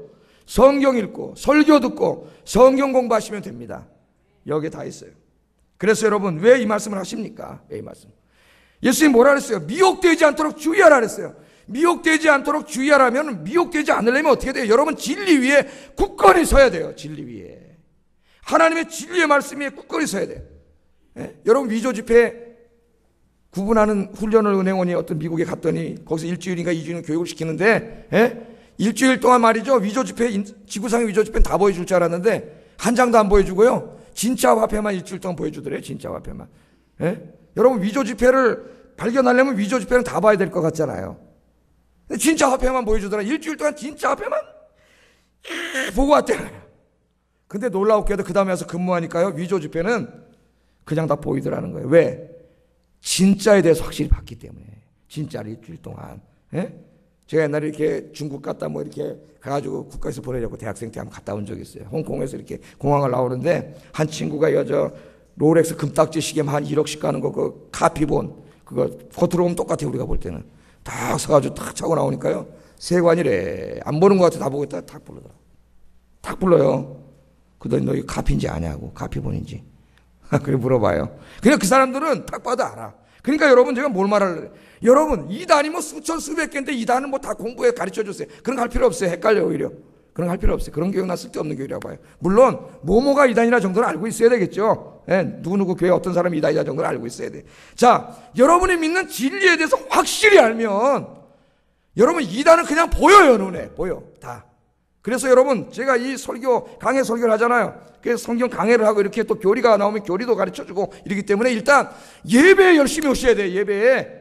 성경 읽고 설교 듣고 성경 공부하시면 됩니다. 여기에 다 있어요. 그래서 여러분 왜 이 말씀을 하십니까? 왜 이 말씀? 예수님 뭐라 그랬어요? 미혹되지 않도록 주의하라 그랬어요. 미혹되지 않도록 주의하라면 미혹되지 않으려면 어떻게 돼요? 여러분 진리 위에 굳건히 서야 돼요. 진리 위에. 하나님의 진리의 말씀 위에 굳건히 서야 돼요. 여러분 위조 집회 구분하는 훈련을 은행원이 어떤 미국에 갔더니 거기서 일주일인가 2주일 교육을 시키는데 일주일 동안 말이죠. 위조 집회, 지구상의 위조 집회는 다 보여줄 줄 알았는데 한 장도 안 보여주고요. 진짜 화폐만 일주일 동안 보여주더래요. 진짜 화폐만. 여러분 위조 집회를 발견하려면 위조 집회는 다 봐야 될 것 같잖아요. 진짜 화폐만 보여주더라. 일주일 동안 진짜 화폐만 보고 왔대요. 근데 놀라웠게도 그 다음에 와서 근무하니까요. 위조 집회는 그냥 다 보이더라는 거예요. 왜? 진짜에 대해서 확실히 봤기 때문에. 진짜를 일주일 동안. 제가 옛날에 이렇게 중국 갔다 이렇게 가가지고 국가에서 보내려고 대학생 때 한번 갔다 온 적이 있어요. 홍콩에서 이렇게 공항을 나오는데 한 친구가 롤렉스 금딱지 시계만 한 1억씩 가는 거, 그 카피본, 그거 겉으로 보면 똑같아요. 우리가 볼 때는 딱 서가지고 탁 차고 나오니까요, 세관이래. 안 보는 것 같아. 다 보고 있다 탁 불러더라. 탁 불러요. 그더니 너 이거 카피인지 아냐고, 카피본인지. 그래 물어봐요. 그냥 그 사람들은 딱 봐도 알아. 그러니까 여러분, 제가 뭘 말할래? 여러분, 이단이 뭐 수천 수백 개인데 이단은 뭐 다 공부해 가르쳐 줬어요. 그런 거 할 필요 없어요. 헷갈려 오히려. 그런 거 할 필요 없어요. 그런 교육 나 쓸데없는 교육이라고 봐요. 물론 뭐뭐가 이단이나 정도는 알고 있어야 되겠죠. 예, 누구누구 교회 어떤 사람이 이단이나 정도는 알고 있어야 돼. 자, 여러분이 믿는 진리에 대해서 확실히 알면 여러분 이단은 그냥 보여요. 눈에 보여 다. 그래서 여러분, 제가 이 설교 강해 설교를 하잖아요. 그래서 성경 강해를 하고 이렇게 또 교리가 나오면 교리도 가르쳐주고 이러기 때문에 일단 예배에 열심히 오셔야 돼요. 예배에.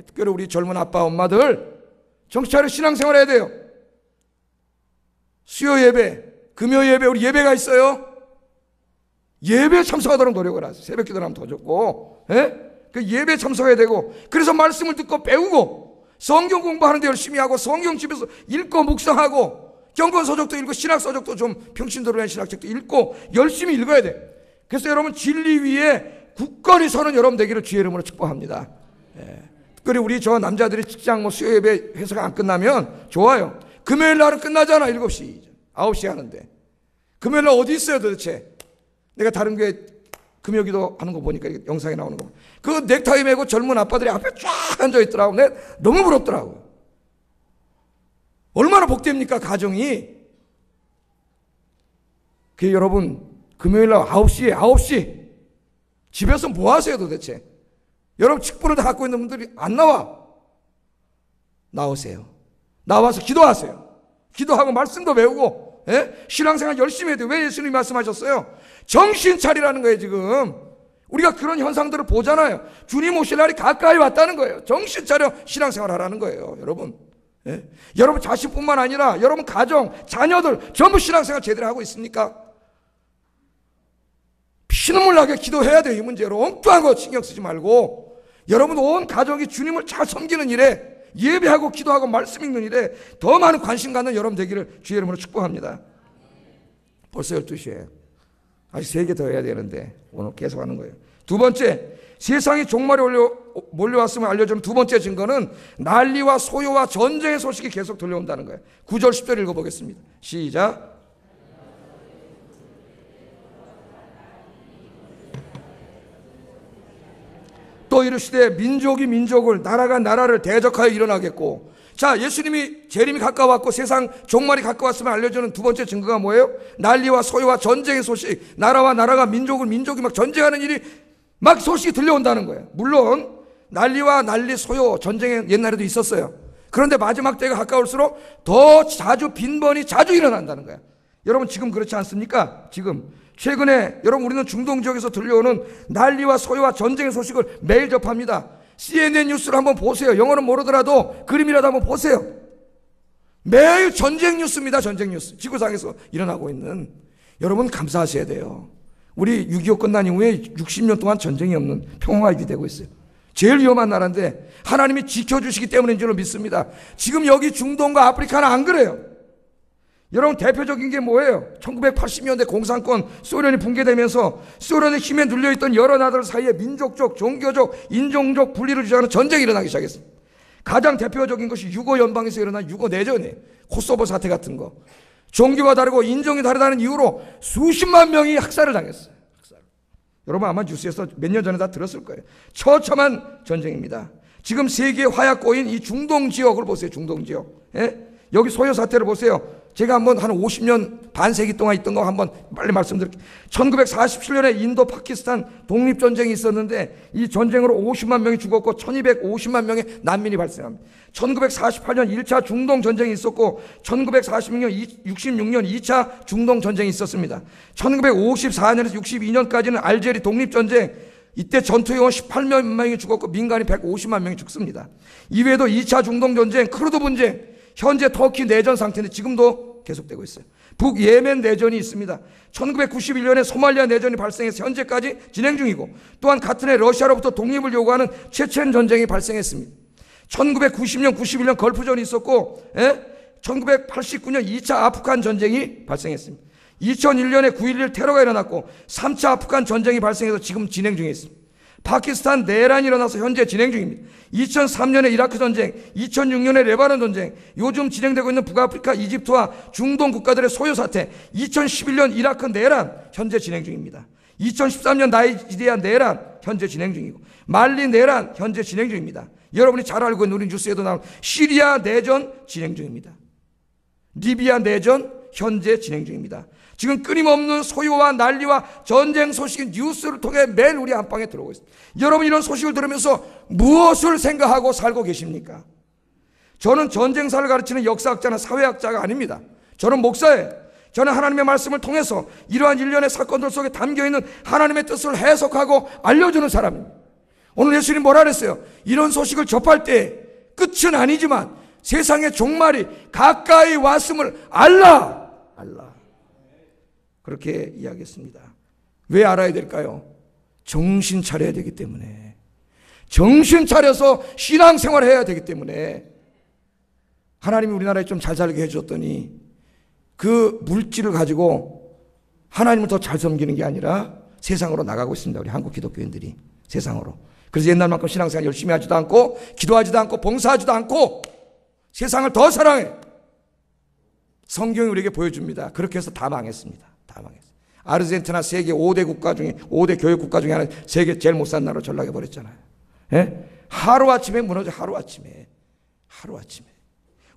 특별히 우리 젊은 아빠 엄마들 정신 차려 신앙생활 해야 돼요. 수요 예배, 금요 예배, 우리 예배가 있어요. 예배에 참석하도록 노력을 하세요. 새벽 기도를 하면 더 좋고, 그 예배에 참석해야 되고, 그래서 말씀을 듣고 배우고, 성경 공부하는데 열심히 하고, 성경 집에서 읽고 묵상하고, 경건서적도 읽고, 신학서적도 좀 평신도로 한 신학책도 읽고 열심히 읽어야 돼. 그래서 여러분, 진리 위에 굳건히 서는 여러분 되기를 주의 이름으로 축복합니다. 특별히 우리 저 남자들이 직장 뭐 수요 예배 회사가 안 끝나면 좋아요. 금요일 날은 끝나잖아. 7시, 9시 하는데. 금요일 날 어디 있어요 도대체? 내가 다른 교회 금요기도 하는 거 보니까 영상에 나오는 거, 그 넥타이 메고 젊은 아빠들이 앞에 쫙 앉아 있더라고. 내가 너무 부럽더라고. 얼마나 복됩니까 가정이. 그 여러분, 금요일 날 9시 집에서 뭐 하세요 도대체? 여러분 직분을 다 갖고 있는 분들이 안 나오세요. 나와서 기도하세요. 기도하고 말씀도 배우고, 신앙생활 열심히 해야 돼요. 왜 예수님이 말씀하셨어요? 정신 차리라는 거예요. 지금 우리가 그런 현상들을 보잖아요. 주님 오실 날이 가까이 왔다는 거예요. 정신 차려 신앙생활 하라는 거예요. 여러분, 여러분 자신뿐만 아니라 여러분 가정, 자녀들 전부 신앙생활 제대로 하고 있습니까? 피눈물 나게 기도해야 돼요. 이 문제로 엉뚱한 거 신경 쓰지 말고 여러분 온 가족이 주님을 잘 섬기는 일에, 예배하고 기도하고 말씀 읽는 일에 더 많은 관심 갖는 여러분 되기를 주의 이름으로 축복합니다. 벌써 12시에 아직 3개 더 해야 되는데 오늘 계속 하는 거예요. 두 번째, 세상이 종말에 몰려왔음을 알려주는 두 번째 증거는 난리와 소요와 전쟁의 소식이 계속 들려온다는 거예요. 9절 10절 읽어보겠습니다. 시작. 또 이르시되 민족이 민족을, 나라가 나라를 대적하여 일어나겠고. 자, 예수님이 재림이 가까웠고 세상 종말이 가까웠음을 알려주는 두 번째 증거가 뭐예요? 난리와 소요와 전쟁의 소식. 나라와 나라가 민족이 막 전쟁하는 일이 막 소식이 들려온다는 거예요. 물론 난리와 난리, 소요, 전쟁은 옛날에도 있었어요. 그런데 마지막 때가 가까울수록 더 자주, 빈번히 자주 일어난다는 거예요. 여러분 지금 그렇지 않습니까? 지금 최근에 여러분 우리는 중동 지역에서 들려오는 난리와 소요와 전쟁의 소식을 매일 접합니다. CNN 뉴스를 한번 보세요. 영어는 모르더라도 그림이라도 한번 보세요. 매일 전쟁 뉴스입니다. 전쟁 뉴스. 지구상에서 일어나고 있는. 여러분 감사하셔야 돼요. 우리 6.25 끝난 이후에 60년 동안 전쟁이 없는 평화가 유지되고 있어요. 제일 위험한 나라인데 하나님이 지켜주시기 때문인 줄로 믿습니다. 지금 여기 중동과 아프리카는 안 그래요. 여러분 대표적인 게 뭐예요? 1980년대 공산권 소련이 붕괴되면서 소련의 힘에 눌려있던 여러 나라들 사이에 민족적, 종교적, 인종적 분리를 주장하는 전쟁이 일어나기 시작했습니다. 가장 대표적인 것이 유고 연방에서 일어난 유고 내전이에요. 코소보 사태 같은 거. 종교가 다르고 인종이 다르다는 이유로 수십만 명이 학살을 당했어요. 여러분 아마 뉴스에서 몇 년 전에 다 들었을 거예요. 처참한 전쟁입니다. 지금 세계의 화약 고인 이 중동 지역을 보세요. 중동 지역. 여기 소요 사태를 보세요. 제가 한번 한 50년 반세기 동안 있던 거 한번 빨리 말씀드릴게요. 1947년에 인도 파키스탄 독립전쟁이 있었는데 이 전쟁으로 50만 명이 죽었고 1250만 명의 난민이 발생합니다. 1948년 1차 중동전쟁이 있었고 1966년 2차 중동전쟁이 있었습니다. 1954년에서 62년까지는 알제리 독립전쟁, 이때 전투요원 18만 명이 죽었고 민간인 150만 명이 죽습니다. 이외에도 2차 중동전쟁, 크루드 분쟁, 현재 터키 내전 상태인데 지금도 계속되고 있어요. 북예멘 내전이 있습니다. 1991년에 소말리아 내전이 발생해서 현재까지 진행 중이고, 또한 같은 해 러시아로부터 독립을 요구하는 체첸 전쟁이 발생했습니다. 1990년, 91년 걸프전이 있었고, 1989년 2차 아프간 전쟁이 발생했습니다. 2001년에 9.11 테러가 일어났고 3차 아프간 전쟁이 발생해서 지금 진행 중에 있습니다. 파키스탄 내란이 일어나서 현재 진행 중입니다. 2003년에 이라크 전쟁, 2006년에 레바논 전쟁, 요즘 진행되고 있는 북아프리카, 이집트와 중동 국가들의 소요 사태, 2011년 이라크 내란 현재 진행 중입니다. 2013년 나이지리아 내란 현재 진행 중이고, 말리 내란 현재 진행 중입니다. 여러분이 잘 알고 있는 우리 뉴스에도 나온 시리아 내전 진행 중입니다. 리비아 내전 현재 진행 중입니다. 지금 끊임없는 소요와 난리와 전쟁 소식이 뉴스를 통해 매일 우리 안방에 들어오고 있습니다. 여러분, 이런 소식을 들으면서 무엇을 생각하고 살고 계십니까? 저는 전쟁사를 가르치는 역사학자나 사회학자가 아닙니다. 저는 목사예요. 저는 하나님의 말씀을 통해서 이러한 일련의 사건들 속에 담겨있는 하나님의 뜻을 해석하고 알려주는 사람입니다. 오늘 예수님 뭐라 그랬어요? 이런 소식을 접할 때 끝은 아니지만 세상의 종말이 가까이 왔음을 알라. 그렇게 이야기했습니다. 왜 알아야 될까요? 정신 차려야 되기 때문에. 정신 차려서 신앙생활을 해야 되기 때문에. 하나님이 우리나라에 좀 잘 살게 해줬더니 그 물질을 가지고 하나님을 더 잘 섬기는 게 아니라 세상으로 나가고 있습니다. 우리 한국 기독교인들이 세상으로. 그래서 옛날만큼 신앙생활 열심히 하지도 않고 기도하지도 않고 봉사하지도 않고 세상을 더 사랑해. 성경이 우리에게 보여줍니다. 그렇게 해서 다 망했습니다. 다 망했어요. 아르헨티나 세계 5대 국가 중에 5대 교육 국가 중에 하나, 세계 제일 못 사는 나라로 전락해 버렸잖아요. 예? 하루아침에 무너져. 하루아침에.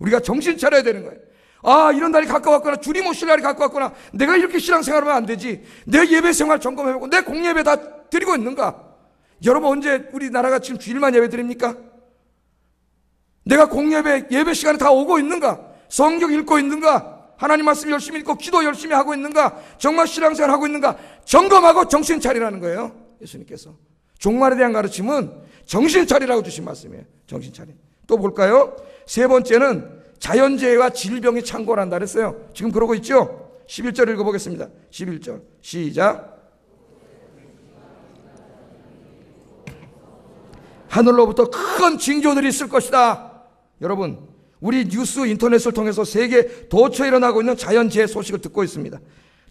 우리가 정신 차려야 되는 거예요. 아, 이런 날이 가까웠구나. 주님 오실 날이 가까웠구나. 내가 이렇게 신앙생활하면 안 되지. 내 예배생활 점검해보고 내 공예배 다 드리고 있는가? 여러분, 언제 우리나라가 지금 주일만 예배 드립니까? 내가 공예배 예배 시간에 다 오고 있는가? 성경 읽고 있는가? 하나님 말씀 열심히 읽고 기도 열심히 하고 있는가? 정말 신앙생활 하고 있는가? 점검하고 정신 차리라는 거예요. 예수님께서 종말에 대한 가르침은 정신 차리라고 주신 말씀이에요. 정신 차리. 또 볼까요? 세 번째는 자연재해와 질병이 창궐한다 그랬어요. 지금 그러고 있죠? 11절 읽어보겠습니다. 11절 시작. 하늘로부터 큰 징조들이 있을 것이다. 여러분, 우리 뉴스 인터넷을 통해서 세계 도처에 일어나고 있는 자연재해 소식을 듣고 있습니다.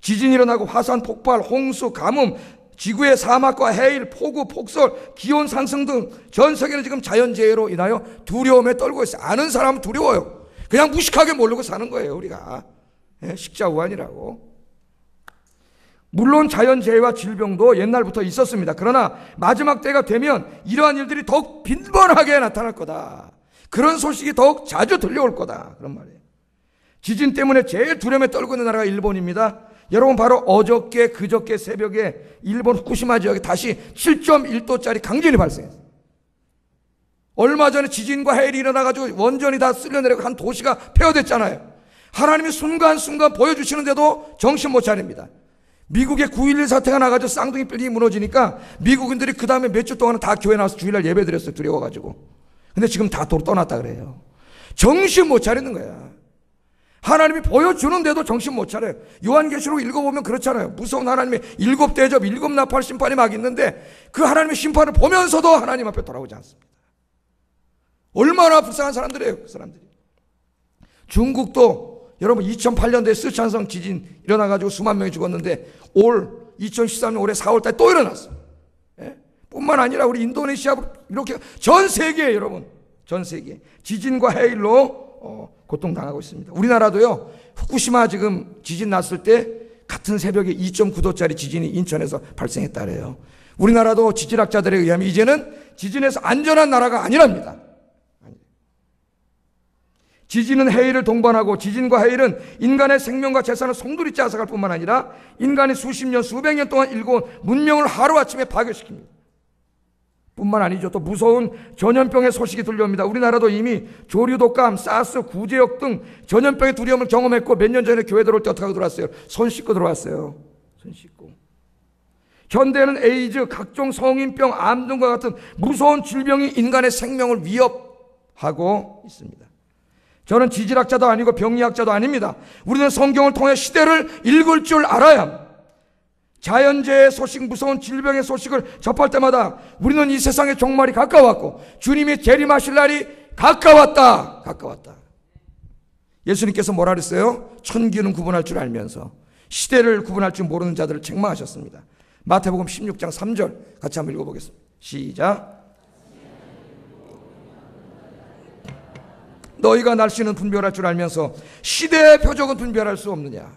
지진이 일어나고 화산 폭발, 홍수, 가뭄, 지구의 사막과 해일, 폭우, 폭설, 기온 상승 등 전 세계는 지금 자연재해로 인하여 두려움에 떨고 있어요. 아는 사람은 두려워요. 그냥 무식하게 모르고 사는 거예요, 우리가. 식자우환이라고. 물론 자연재해와 질병도 옛날부터 있었습니다. 그러나 마지막 때가 되면 이러한 일들이 더욱 빈번하게 나타날 거다. 그런 소식이 더욱 자주 들려올 거다. 그런 말이에요. 지진 때문에 제일 두려움에 떨고 있는 나라가 일본입니다. 여러분, 바로 어저께 그저께 새벽에 일본 후쿠시마 지역에 다시 7.1도짜리 강진이 발생했어요. 얼마 전에 지진과 해일이 일어나가지고 원전이 다 쓸려내려고 한 도시가 폐허됐잖아요. 하나님이 순간순간 보여주시는데도 정신 못 차립니다. 미국에 9.11 사태가 나가지고 쌍둥이 빌딩이 무너지니까 미국인들이 그 다음에 몇 주 동안은 다 교회 나와서 주일날 예배 드렸어요. 두려워가지고. 근데 지금 다 도로 떠났다 그래요. 정신 못 차리는 거야. 하나님이 보여주는데도 정신 못 차려요. 요한계시록 읽어보면 그렇잖아요. 무서운 하나님의 7대접 7나팔 심판이 막 있는데 그 하나님의 심판을 보면서도 하나님 앞에 돌아오지 않습니다. 얼마나 불쌍한 사람들이에요, 그 사람들이. 중국도 여러분 2008년도에 스촨성 지진 일어나가지고 수만 명이 죽었는데 올 2013년 올해 4월달에 또 일어났어요. 뿐만 아니라 우리 인도네시아 이렇게 전 세계에 여러분, 전 세계 지진과 해일로 고통당하고 있습니다. 우리나라도요, 후쿠시마 지금 지진 났을 때 같은 새벽에 2.9도짜리 지진이 인천에서 발생했다 그래요. 우리나라도 지질학자들에 의하면 이제는 지진에서 안전한 나라가 아니랍니다. 지진은 해일을 동반하고 지진과 해일은 인간의 생명과 재산을 송두리째 앗아갈 뿐만 아니라 인간이 수십 년, 수백 년 동안 일궈온 문명을 하루아침에 파괴시킵니다. 뿐만 아니죠. 또 무서운 전염병의 소식이 들려옵니다. 우리나라도 이미 조류독감, 사스, 구제역 등 전염병의 두려움을 경험했고 몇 년 전에 교회 들어올 때 어떻게 하고 들어왔어요? 손 씻고 들어왔어요. 손 씻고. 현대에는 에이즈, 각종 성인병, 암 등과 같은 무서운 질병이 인간의 생명을 위협하고 있습니다. 저는 지질학자도 아니고 병리학자도 아닙니다. 우리는 성경을 통해 시대를 읽을 줄 알아야 합니다. 자연재해 소식, 무서운 질병의 소식을 접할 때마다 우리는 이 세상의 종말이 가까웠고 주님이 재림하실 날이 가까웠다. 예수님께서 뭐라 그랬어요? 천기는 구분할 줄 알면서 시대를 구분할 줄 모르는 자들을 책망하셨습니다. 마태복음 16장 3절 같이 한번 읽어보겠습니다. 시작. 너희가 날씨는 분별할 줄 알면서 시대의 표적은 분별할 수 없느냐.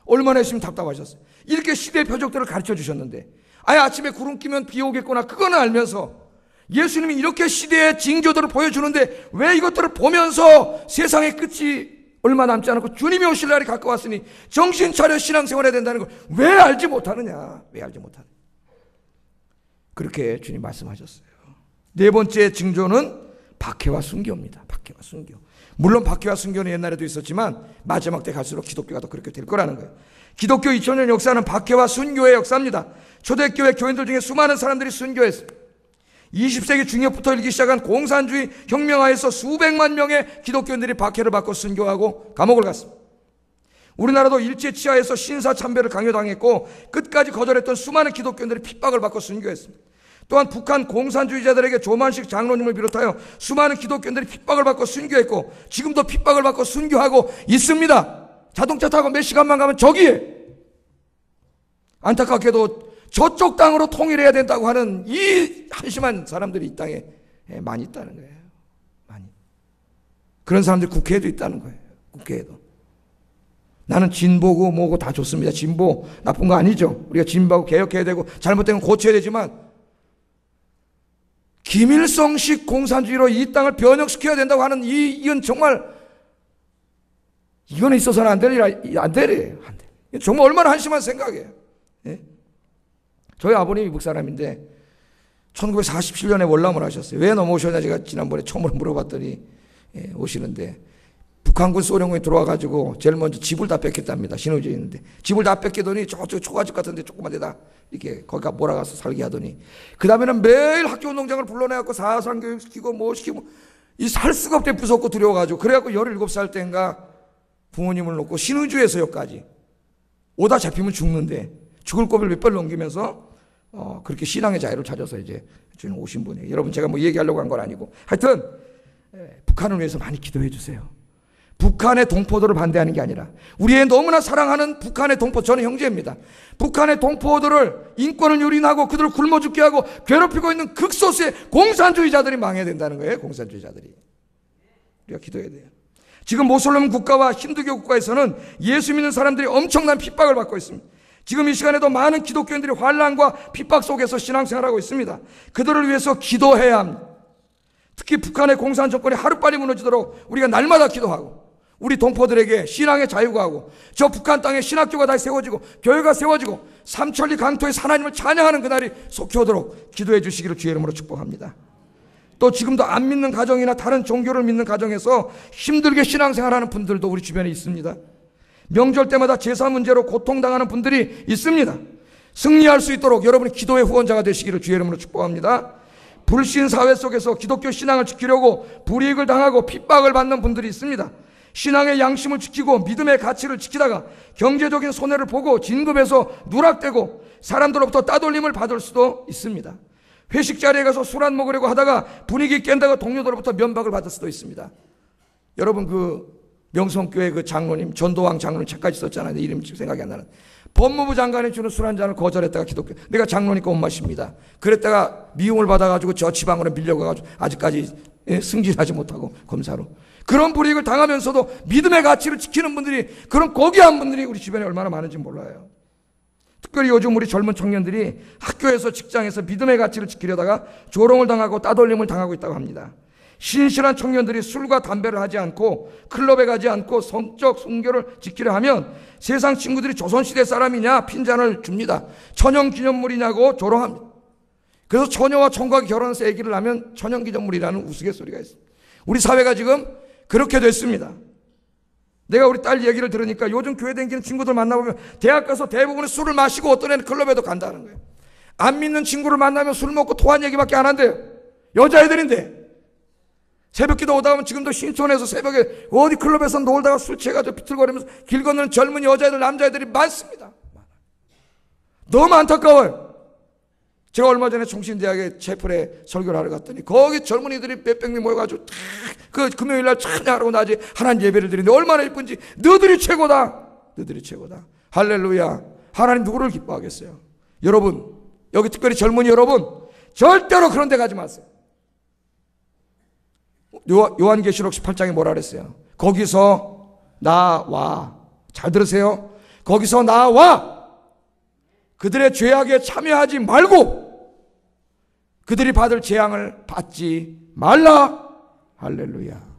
얼마나 있으면 답답하셨어요. 이렇게 시대의 표적들을 가르쳐 주셨는데 아예 아침에 구름 끼면 비 오겠구나 그거는 알면서 예수님이 이렇게 시대의 징조들을 보여주는데 왜 이것들을 보면서 세상의 끝이 얼마 남지 않고 주님이 오실 날이 가까웠으니 정신 차려 신앙생활해야 된다는 걸 왜 알지 못하느냐. 왜 알지 못하느냐. 그렇게 주님 말씀하셨어요. 네 번째 징조는 박해와 순교입니다. 박해와 순교. 물론 박해와 순교는 옛날에도 있었지만 마지막 때 갈수록 기독교가 더 그렇게 될 거라는 거예요. 기독교 2000년 역사는 박해와 순교의 역사입니다. 초대교회 교인들 중에 수많은 사람들이 순교했어요. 20세기 중엽부터 일기 시작한 공산주의 혁명하에서 수백만 명의 기독교인들이 박해를 받고 순교하고 감옥을 갔습니다. 우리나라도 일제치하에서 신사참배를 강요당했고 끝까지 거절했던 수많은 기독교인들이 핍박을 받고 순교했습니다. 또한 북한 공산주의자들에게 조만식 장로님을 비롯하여 수많은 기독교인들이 핍박을 받고 순교했고 지금도 핍박을 받고 순교하고 있습니다. 자동차 타고 몇 시간만 가면 저기에 안타깝게도 저쪽 땅으로 통일해야 된다고 하는 이 한심한 사람들이 이 땅에 많이 있다는 거예요. 많이. 그런 사람들이 국회에도 있다는 거예요. 국회에도. 나는 진보고 뭐고 다 좋습니다. 진보 나쁜 거 아니죠. 우리가 진보하고 개혁해야 되고 잘못된 건 고쳐야 되지만 김일성식 공산주의로 이 땅을 변혁시켜야 된다고 하는 이건 정말 이거는 있어서는 안 되래요. 정말 얼마나 한심한 생각이에요. 예? 저희 아버님이 미국 사람인데 1947년에 월남을 하셨어요. 왜 넘어오셨냐 제가 지난번에 처음으로 물어봤더니 오시는데 북한군 소련군이 들어와가지고 제일 먼저 집을 다 뺏겼답니다. 신호지에 있는데 집을 다 뺏기더니 저쪽 초가집 같은데 조그만 데다 이렇게 거기가 몰아가서 살게 하더니 그 다음에는 매일 학교운동장을 불러내갖고 사상교육 시키고 뭐 시키고 이 살 수가 없대 무섭고 두려워가지고 그래갖고 17살 때인가 부모님을 놓고 신의주에서 여기까지 오다 잡히면 죽는데 죽을 고비를 몇 번 넘기면서 그렇게 신앙의 자유를 찾아서 이제 주님 오신 분이에요. 여러분 제가 뭐 얘기하려고 한 건 아니고 하여튼 북한을 위해서 많이 기도해 주세요. 북한의 동포들을 반대하는 게 아니라 우리의 너무나 사랑하는 북한의 동포, 저는 형제입니다. 북한의 동포들을 인권을 유린하고 그들을 굶어 죽게 하고 괴롭히고 있는 극소수의 공산주의자들이 망해야 된다는 거예요. 공산주의자들이. 우리가 기도해야 돼요. 지금 모슬렘 국가와 힌두교 국가에서는 예수 믿는 사람들이 엄청난 핍박을 받고 있습니다. 지금 이 시간에도 많은 기독교인들이 환난과 핍박 속에서 신앙생활하고 있습니다. 그들을 위해서 기도해야 합니다. 특히 북한의 공산 정권이 하루빨리 무너지도록 우리가 날마다 기도하고 우리 동포들에게 신앙의 자유가 하고 저 북한 땅에 신학교가 다시 세워지고 교회가 세워지고 삼천리 강토에서 하나님을 찬양하는 그날이 속히 오도록 기도해 주시기를 주의 이름으로 축복합니다. 또 지금도 안 믿는 가정이나 다른 종교를 믿는 가정에서 힘들게 신앙생활하는 분들도 우리 주변에 있습니다. 명절 때마다 제사 문제로 고통당하는 분들이 있습니다. 승리할 수 있도록 여러분이 기도의 후원자가 되시기를 주의 이름으로 축복합니다. 불신 사회 속에서 기독교 신앙을 지키려고 불이익을 당하고 핍박을 받는 분들이 있습니다. 신앙의 양심을 지키고 믿음의 가치를 지키다가 경제적인 손해를 보고 진급해서 누락되고 사람들로부터 따돌림을 받을 수도 있습니다. 회식 자리에 가서 술 안 먹으려고 하다가 분위기 깬다고 동료들로부터 면박을 받을 수도 있습니다. 여러분 그 명성교회 그 장로님 전도왕 장로님 책까지 썼잖아요. 이름이 생각이 안 나는. 법무부 장관이 주는 술 한 잔을 거절했다가 기독교 내가 장로니까 못 마십니다. 그랬다가 미움을 받아가지고 저 지방으로 밀려가가지고 아직까지 승진하지 못하고 검사로 그런 불이익을 당하면서도 믿음의 가치를 지키는 분들이 그런 고귀한 분들이 우리 주변에 얼마나 많은지 몰라요. 특별히 요즘 우리 젊은 청년들이 학교에서 직장에서 믿음의 가치를 지키려다가 조롱을 당하고 따돌림을 당하고 있다고 합니다. 신실한 청년들이 술과 담배를 하지 않고 클럽에 가지 않고 성적 순교를 지키려 하면 세상 친구들이 조선시대 사람이냐 핀잔을 줍니다. 천연기념물이냐고 조롱합니다. 그래서 처녀와 총각이 결혼해서 아기를 낳으면 천연기념물이라는 우스갯소리가 있습니다. 우리 사회가 지금 그렇게 됐습니다. 내가 우리 딸 얘기를 들으니까 요즘 교회 다니는 친구들 만나보면 대학 가서 대부분은 술을 마시고 어떤 애는 클럽에도 간다는 거예요. 안 믿는 친구를 만나면 술 먹고 토한 얘기밖에 안 한대요. 여자애들인데 새벽기도 오다 보면 지금도 신촌에서 새벽에 어디 클럽에서 놀다가 술 취해가지고 비틀거리면서 길 건너는 젊은 여자애들 남자애들이 많습니다. 너무 안타까워요. 제가 얼마 전에 총신대학에 채플에 설교를 하러 갔더니 거기 젊은이들이 몇백 명 모여가지고 그 금요일날 찬양하고 낮에 하나님 예배를 드리는데 얼마나 예쁜지 너들이 최고다. 너들이 최고다. 할렐루야. 하나님 누구를 기뻐하겠어요? 여러분, 여기 특별히 젊은이 여러분, 절대로 그런 데 가지 마세요. 요한계시록 18장에 뭐라 그랬어요? 거기서 나와. 잘 들으세요. 거기서 나와. 그들의 죄악에 참여하지 말고 그들이 받을 재앙을 받지 말라. 할렐루야.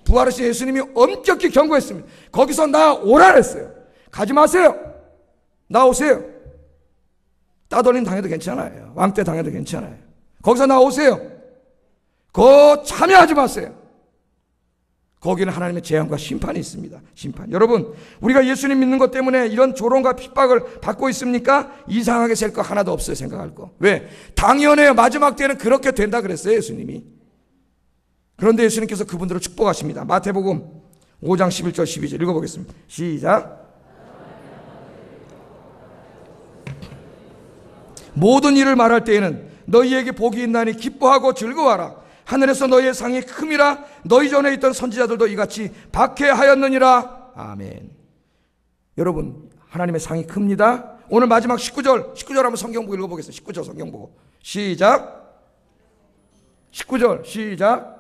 부활하신 예수님이 엄격히 경고했습니다. 거기서 나오라 그랬어요. 가지 마세요. 나오세요. 따돌림 당해도 괜찮아요. 왕따 당해도 괜찮아요. 거기서 나오세요. 거 참여하지 마세요. 거기는 하나님의 재앙과 심판이 있습니다. 심판. 여러분, 우리가 예수님 믿는 것 때문에 이런 조롱과 핍박을 받고 있습니까? 이상하게 셀 거 하나도 없어요. 생각할 거. 왜? 당연해요. 마지막 때는 그렇게 된다 그랬어요. 예수님이. 그런데 예수님께서 그분들을 축복하십니다. 마태복음 5장 11절 12절 읽어보겠습니다. 시작. 모든 일을 말할 때에는 너희에게 복이 있나니 기뻐하고 즐거워하라. 하늘에서 너희의 상이 큼이라. 너희 전에 있던 선지자들도 이같이 박해하였느니라. 아멘. 여러분, 하나님의 상이 큽니다. 오늘 마지막 19절 한번 성경 보고 읽어보겠습니다. 19절 성경 보고 시작. 19절 시작.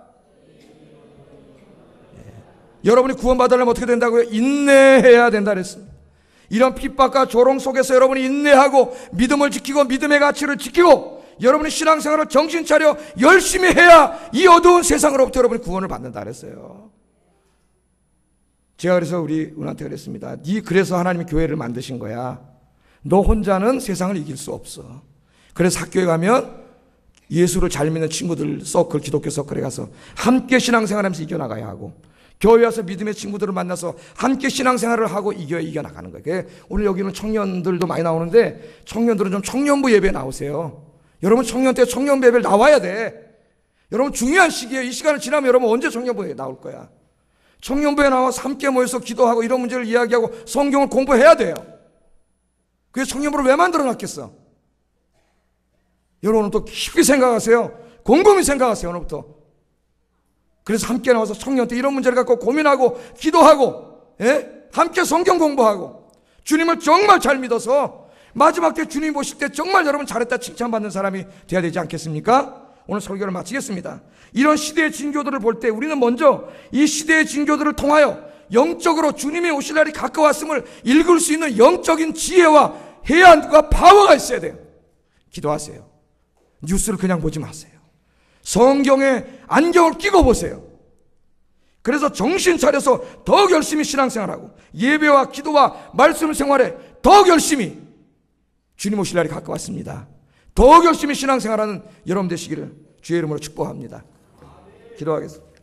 여러분이 구원받으려면 어떻게 된다고요? 인내해야 된다 그랬습니다. 이런 핍박과 조롱 속에서 여러분이 인내하고 믿음을 지키고 믿음의 가치를 지키고 여러분의 신앙생활을 정신 차려 열심히 해야 이 어두운 세상으로부터 여러분이 구원을 받는다 그랬어요. 제가 그래서 우리 은한테 그랬습니다. 네 그래서 하나님이 교회를 만드신 거야. 너 혼자는 세상을 이길 수 없어. 그래서 학교에 가면 예수를 잘 믿는 친구들 서클, 기독교 서클에 가서 함께 신앙생활하면서 이겨나가야 하고, 교회 와서 믿음의 친구들을 만나서 함께 신앙생활을 하고 이겨나가는 거예요. 오늘 여기는 청년들도 많이 나오는데 청년들은 좀 청년부 예배에 나오세요. 여러분 청년 때 청년부 예배를 나와야 돼. 여러분 중요한 시기예요. 이 시간을 지나면 여러분 언제 청년부에 나올 거야. 청년부에 나와서 함께 모여서 기도하고 이런 문제를 이야기하고 성경을 공부해야 돼요. 그래서 청년부를 왜 만들어 놨겠어? 여러분 오늘부터 깊이 생각하세요. 곰곰이 생각하세요. 오늘부터. 그래서 함께 나와서 청년 때 이런 문제를 갖고 고민하고 기도하고, 함께 성경 공부하고 주님을 정말 잘 믿어서 마지막 때 주님 보실 때 정말 여러분 잘했다 칭찬받는 사람이 돼야 되지 않겠습니까? 오늘 설교를 마치겠습니다. 이런 시대의 징조들을 볼 때 우리는 먼저 이 시대의 징조들을 통하여 영적으로 주님의 오실 날이 가까웠음을 읽을 수 있는 영적인 지혜와 해안과 파워가 있어야 돼요. 기도하세요. 뉴스를 그냥 보지 마세요. 성경에 안경을 끼고 보세요. 그래서 정신 차려서 더욱 열심히 신앙생활하고 예배와 기도와 말씀 생활에 더욱 열심히, 주님 오실 날이 가까웠습니다. 더욱 열심히 신앙생활하는 여러분 되시기를 주의 이름으로 축복합니다. 기도하겠습니다.